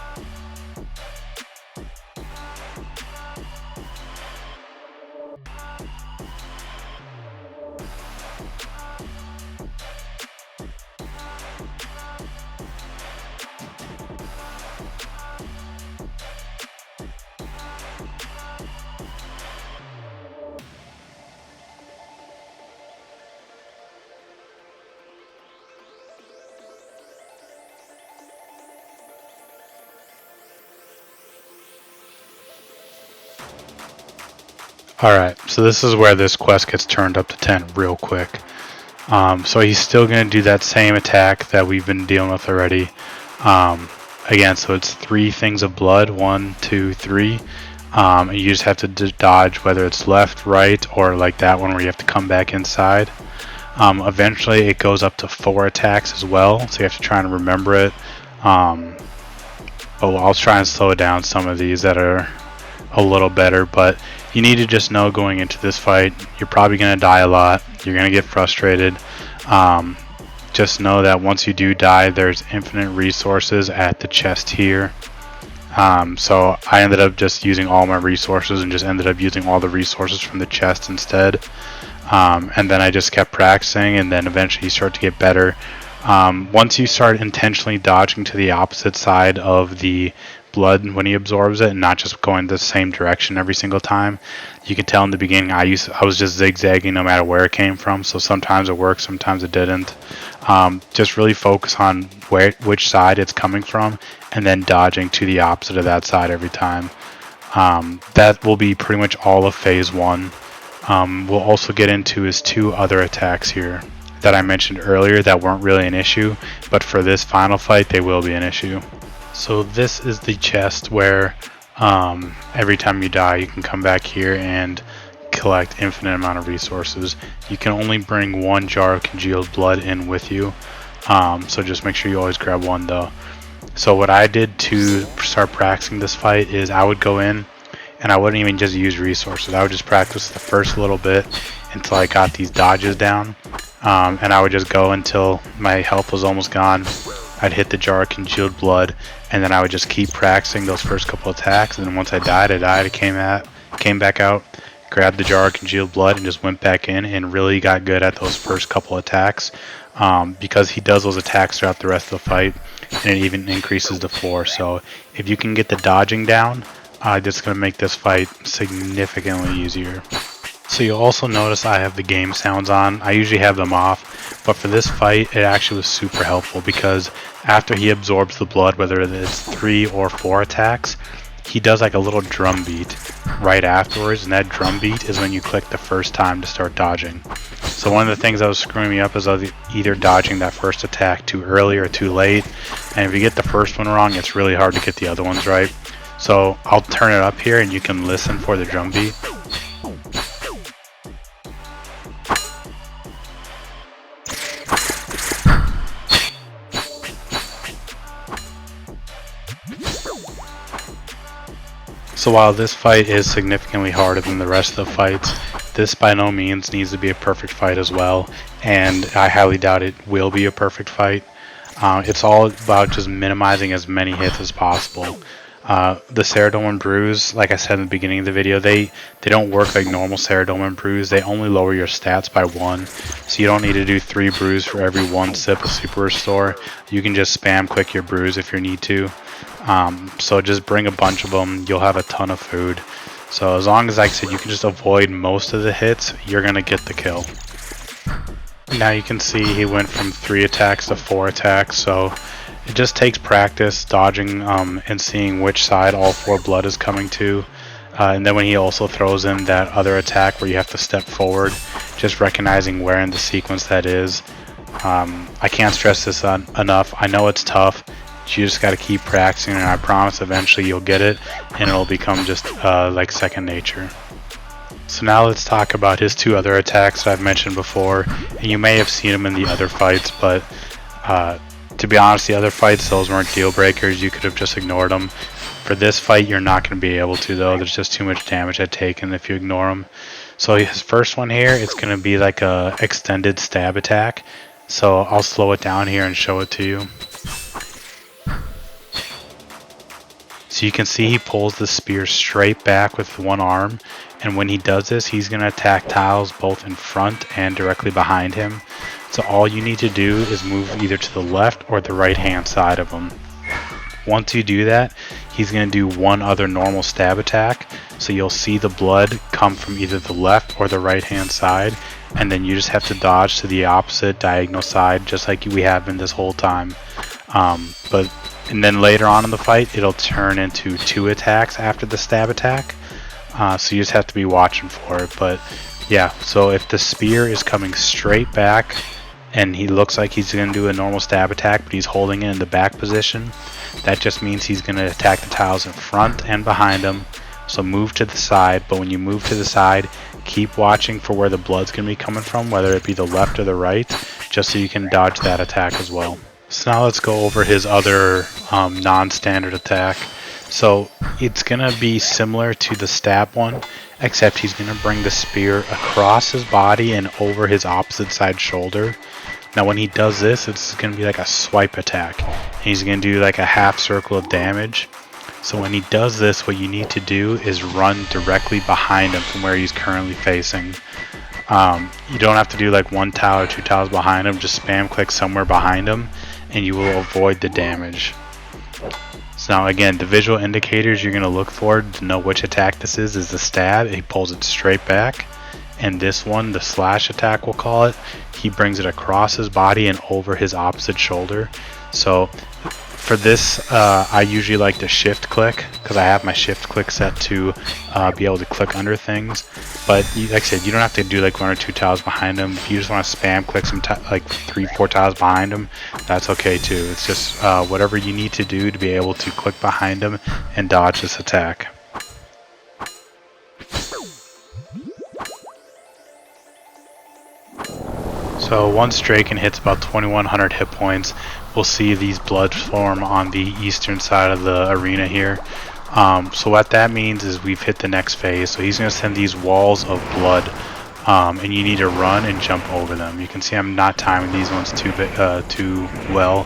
S1: Alright, so this is where this quest gets turned up to 10 real quick. So he's still going to do that same attack that we've been dealing with already. Again, so it's 3 things of blood, 1, 2, 3. And you just have to dodge whether it's left, right, or like that one where you have to come back inside. Eventually it goes up to 4 attacks as well, so you have to try and remember it. I'll try and slow down some of these that are a little better, but you need to just know going into this fight, you're probably going to die a lot. You're going to get frustrated. Just know that once you do die, there's infinite resources at the chest here. So I ended up just using all my resources and just ended up using all the resources from the chest instead. And then I just kept practicing, and then eventually you start to get better. Once you start intentionally dodging to the opposite side of the blood when he absorbs it and not just going the same direction every single time, you can tell in the beginning I was just zigzagging no matter where it came from, so sometimes it worked, sometimes it didn't. Just really focus on which side it's coming from and then dodging to the opposite of that side every time. That will be pretty much all of phase 1. We'll also get into his 2 other attacks here that I mentioned earlier that weren't really an issue, but for this final fight they will be an issue. So this is the chest where every time you die you can come back here and collect infinite amount of resources. You can only bring 1 jar of congealed blood in with you, so just make sure you always grab 1 though. So what I did to start practicing this fight is I would go in and I wouldn't even just use resources. I would just practice the first little bit until I got these dodges down, and I would just go until my health was almost gone, I'd hit the jar of congealed blood, and then I would just keep practicing those first couple attacks. And then once I died, I came back out, grabbed the jar of congealed blood, and just went back in and really got good at those first couple attacks. Because he does those attacks throughout the rest of the fight, and it even increases the floor. So if you can get the dodging down, that's going to make this fight significantly easier. So you'll also notice I have the game sounds on. I usually have them off, but for this fight it actually was super helpful because after he absorbs the blood, whether it's 3 or 4 attacks, he does like a little drum beat right afterwards, and that drum beat is when you click the first time to start dodging. So one of the things that was screwing me up is I was either dodging that first attack too early or too late, and if you get the first one wrong, it's really hard to get the other ones right. So I'll turn it up here and you can listen for the drum beat. So while this fight is significantly harder than the rest of the fights, this by no means needs to be a perfect fight as well, and I highly doubt it will be a perfect fight. It's all about just minimizing as many hits as possible. The Ceradome and Bruise, like I said in the beginning of the video, they don't work like normal Ceradome and Bruise. They only lower your stats by 1, so you don't need to do 3 Bruise for every 1 sip of Super Restore. You can just spam quick your Bruise if you need to. So just bring a bunch of them, you'll have a ton of food. So as long as, like I said, you can just avoid most of the hits, you're going to get the kill. Now you can see he went from 3 attacks to 4 attacks, so it just takes practice dodging and seeing which side all 4 blood is coming to. And then when he also throws in that other attack where you have to step forward, just recognizing where in the sequence that is. I can't stress this enough. I know it's tough. You just got to keep practicing, and I promise eventually you'll get it and it'll become just like second nature. So now let's talk about his 2 other attacks that I've mentioned before, and you may have seen them in the other fights, but to be honest, the other fights, those weren't deal breakers. You could have just ignored them. For this fight, you're not going to be able to, though. There's just too much damage I'd taken if you ignore them. So his first one here, it's going to be like a extended stab attack. So I'll slow it down here and show it to you. So you can see he pulls the spear straight back with one arm, and when he does this, he's going to attack tiles both in front and directly behind him. So all you need to do is move either to the left or the right hand side of him. Once you do that, he's going to do one other normal stab attack, so you'll see the blood come from either the left or the right hand side, and then you just have to dodge to the opposite diagonal side just like we have been this whole time. And then later on in the fight, it'll turn into 2 attacks after the stab attack. So you just have to be watching for it. But yeah, so if the spear is coming straight back and he looks like he's going to do a normal stab attack, but he's holding it in the back position, that just means he's going to attack the tiles in front and behind him. So move to the side, but when you move to the side, keep watching for where the blood's going to be coming from, whether it be the left or the right, just so you can dodge that attack as well. So now let's go over his other non-standard attack. So it's going to be similar to the stab one, except he's going to bring the spear across his body and over his opposite side shoulder. Now when he does this, it's going to be like a swipe attack. And he's going to do like a half circle of damage. So when he does this, what you need to do is run directly behind him from where he's currently facing. You don't have to do like 1 tile or 2 tiles behind him, just spam click somewhere behind him and you will avoid the damage. So now again, the visual indicators you're going to look for to know which attack this is the stab. He pulls it straight back, and this one, the slash attack we'll call it, he brings it across his body and over his opposite shoulder. So for this, I usually like to shift click because I have my shift click set to be able to click under things. But like I said, you don't have to do like 1 or 2 tiles behind him. If you just want to spam click some like 3-4 tiles behind him, that's okay too. It's just whatever you need to do to be able to click behind him and dodge this attack. So once Drakan hits about 2100 hit points, we'll see these blood form on the eastern side of the arena here. So what that means is we've hit the next phase. So he's going to send these walls of blood, and you need to run and jump over them. You can see I'm not timing these ones too well.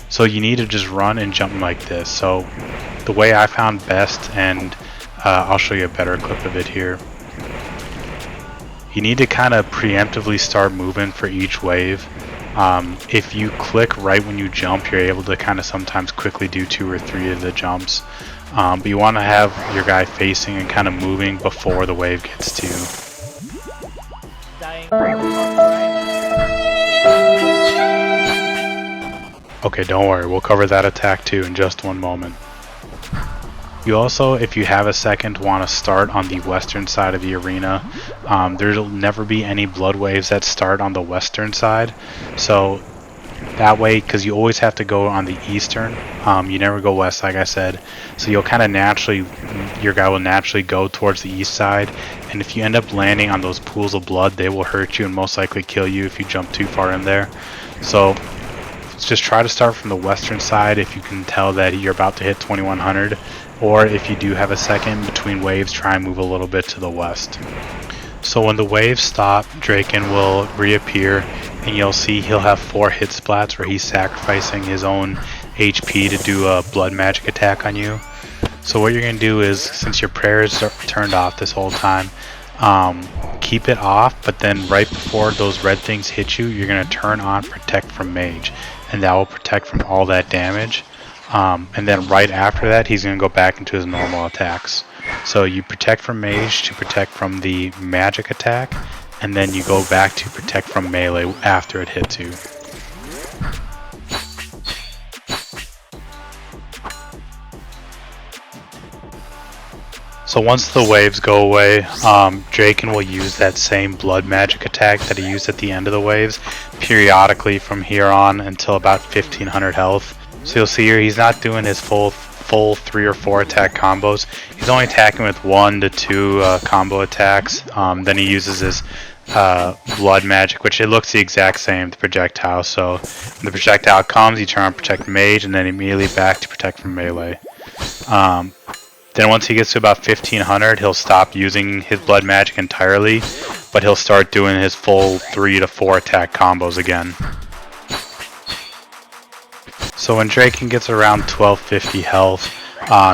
S1: So you need to just run and jump like this. So the way I found best, and I'll show you a better clip of it here. You need to kind of preemptively start moving for each wave. If you click right when you jump, you're able to kind of sometimes quickly do 2 or 3 of the jumps. But you want to have your guy facing and kind of moving before the wave gets to you. Okay, don't worry, we'll cover that attack too in just one moment. You also, if you have a second, want to start on the western side of the arena. There'll never be any blood waves that start on the western side, so that way, because you always have to go on the eastern, you never go west like I said, so you'll kind of naturally, your guy will naturally go towards the east side, and if you end up landing on those pools of blood, they will hurt you and most likely kill you if you jump too far in there. So just try to start from the western side if you can tell that you're about to hit 2100, or if you do have a second between waves, try and move a little bit to the west. So when the waves stop, Drakan will reappear, and you'll see he'll have 4 hit splats where he's sacrificing his own HP to do a blood magic attack on you. So what you're going to do is, since your prayer is turned off this whole time, keep it off, but then right before those red things hit you, you're going to turn on Protect from Mage, and that will protect from all that damage. And then right after that, he's going to go back into his normal attacks. So you protect from Mage to protect from the magic attack, and then you go back to protect from melee after it hits you. So once the waves go away, Drakan will use that same blood magic attack that he used at the end of the waves periodically from here on until about 1500 health. So you'll see here he's not doing his full 3 or 4 attack combos. He's only attacking with 1 to 2 combo attacks. Then he uses his blood magic, which it looks the exact same, the projectile. So when the projectile comes, you turn on Protect Mage, and then immediately back to Protect from melee. Then once he gets to about 1500, he'll stop using his blood magic entirely, but he'll start doing his full 3 to 4 attack combos again. So when Drakan gets around 1250 health,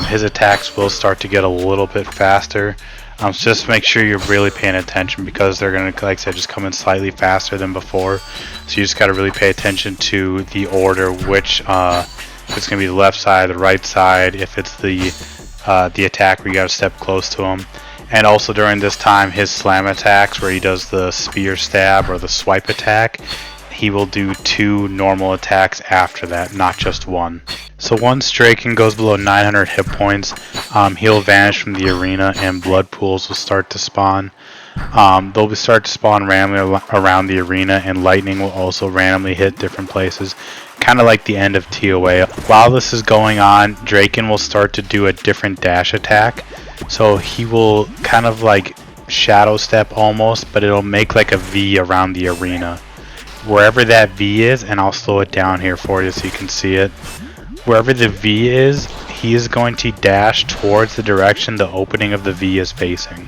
S1: his attacks will start to get a little bit faster. So just make sure you're really paying attention, because they're going to, like I said, just come in slightly faster than before. So you just got to really pay attention to the order, which if it's going to be the left side, the right side, if it's the attack where you got to step close to him. And also during this time, his slam attacks where he does the spear stab or the swipe attack, he will do 2 normal attacks after that, not just 1. So once Drakan goes below 900 hit points, he'll vanish from the arena and blood pools will start to spawn. They'll start to spawn randomly around the arena, and lightning will also randomly hit different places, kind of like the end of TOA. While this is going on, Drakan will start to do a different dash attack. So he will kind of like shadow step almost, but it'll make like a V around the arena. Wherever that V is, and I'll slow it down here for you so you can see it. Wherever the V is, he is going to dash towards the direction the opening of the V is facing.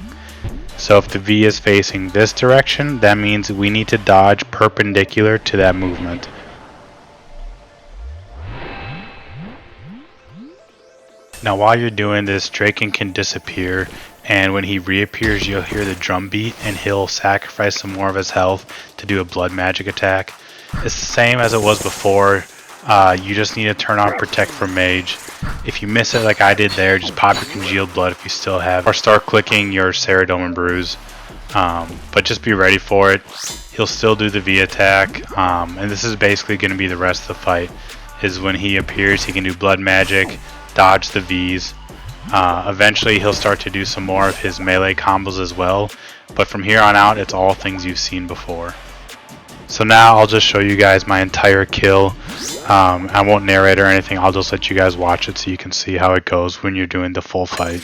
S1: So if the V is facing this direction, that means we need to dodge perpendicular to that movement. Now while you're doing this, Drakan can disappear, and when he reappears you'll hear the drum beat, and he'll sacrifice some more of his health to do a blood magic attack. It's the same as it was before. You just need to turn on Protect from Mage. If you miss it like I did there, just pop your congealed blood if you still have, or start clicking your Ceridome and Bruise. But just be ready for it. He'll still do the V attack, and this is basically going to be the rest of the fight. Is when he appears, he can do blood magic, dodge the Vs. Eventually he'll start to do some more of his melee combos as well, but from here on out it's all things you've seen before. So now I'll just show you guys my entire kill. I won't narrate or anything, I'll just let you guys watch it so you can see how it goes when you're doing the full fight.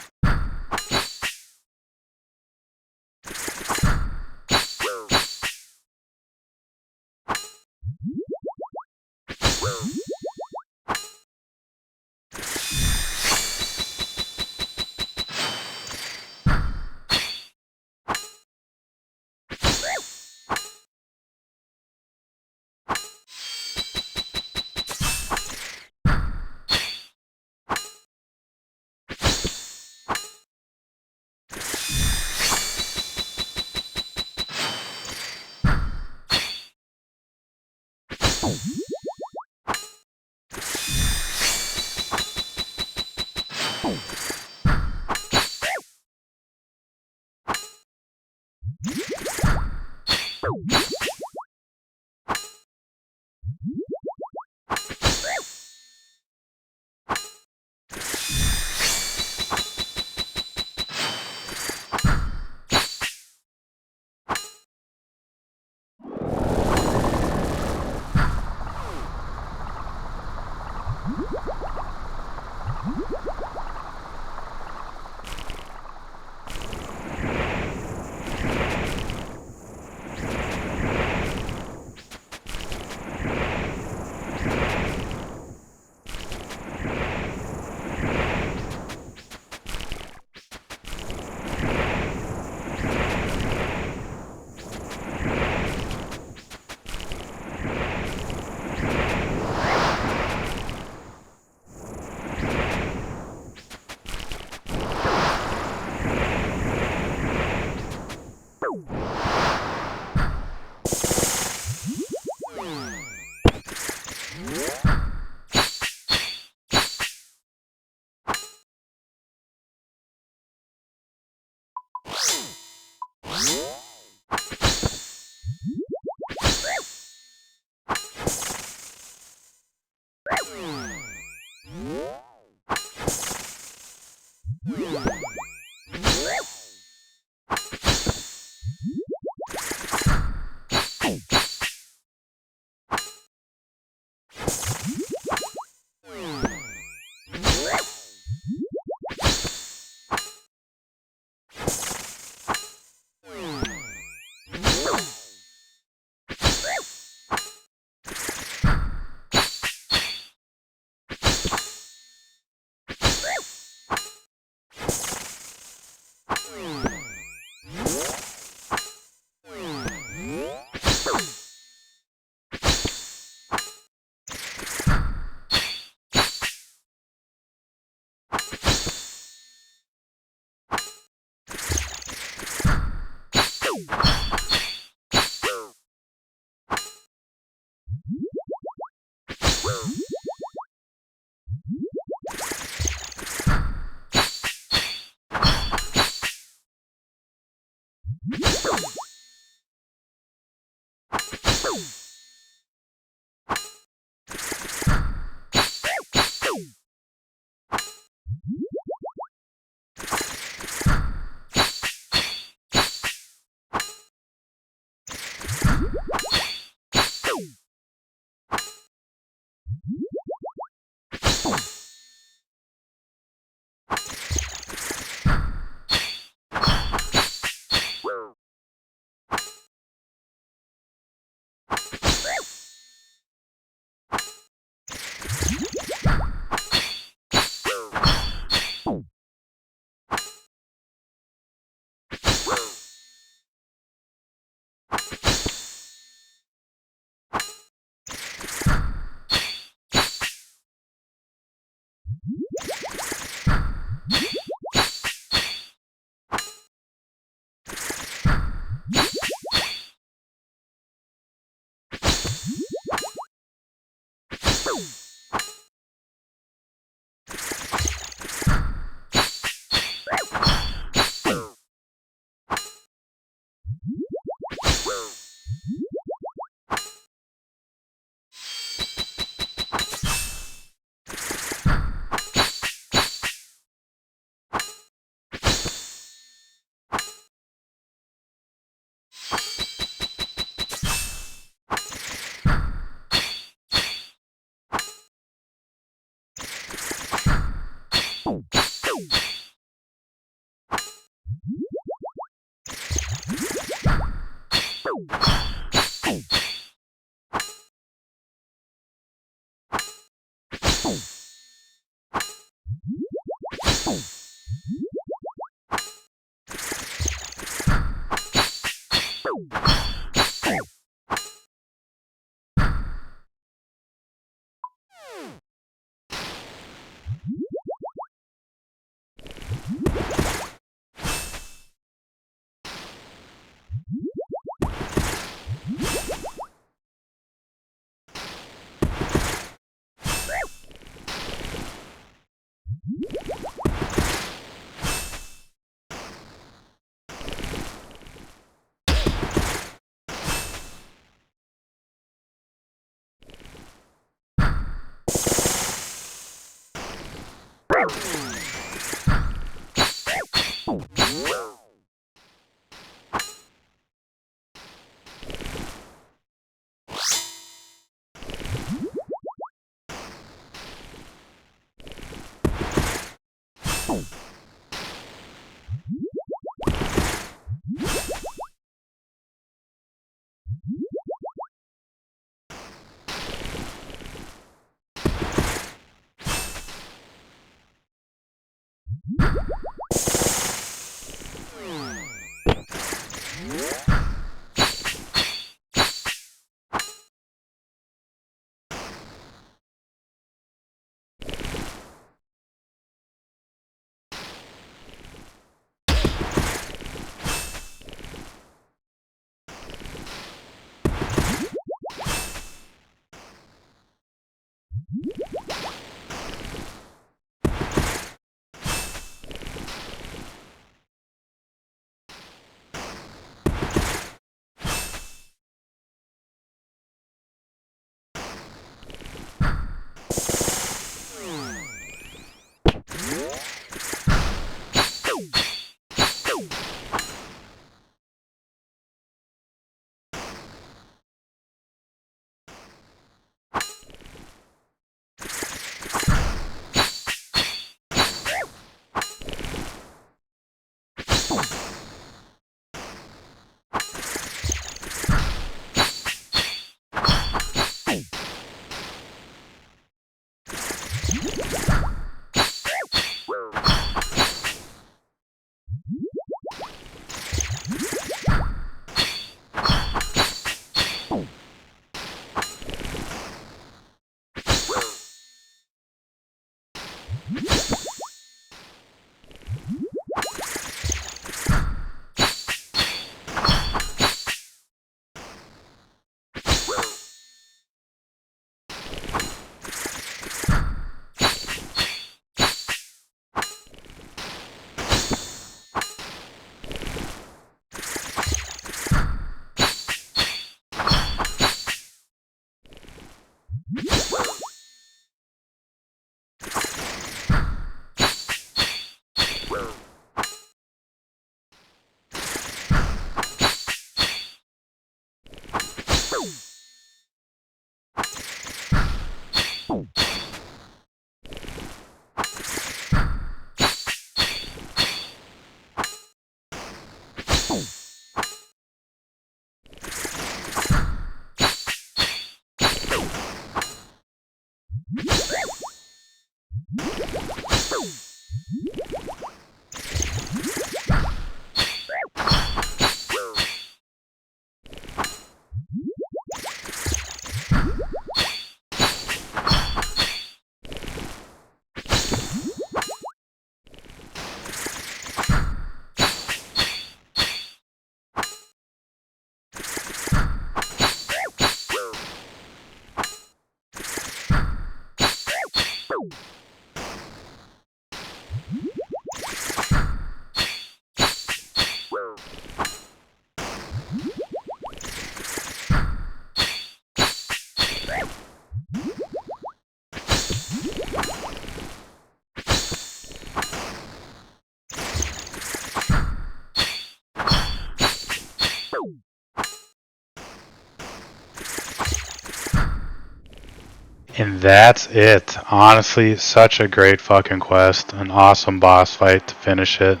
S1: And that's it. Honestly, such a great fucking quest. An awesome boss fight to finish it.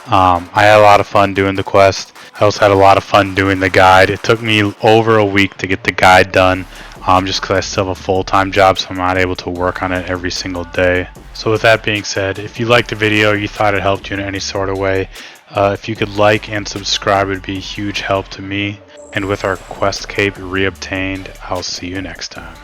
S1: I had a lot of fun doing the quest. I also had a lot of fun doing the guide. It took me over a week to get the guide done, just because I still have a full-time job, so I'm not able to work on it every single day. So with that being said, if you liked the video, you thought it helped you in any sort of way, if you could like and subscribe, it would be a huge help to me. And with our quest cape reobtained, I'll see you next time.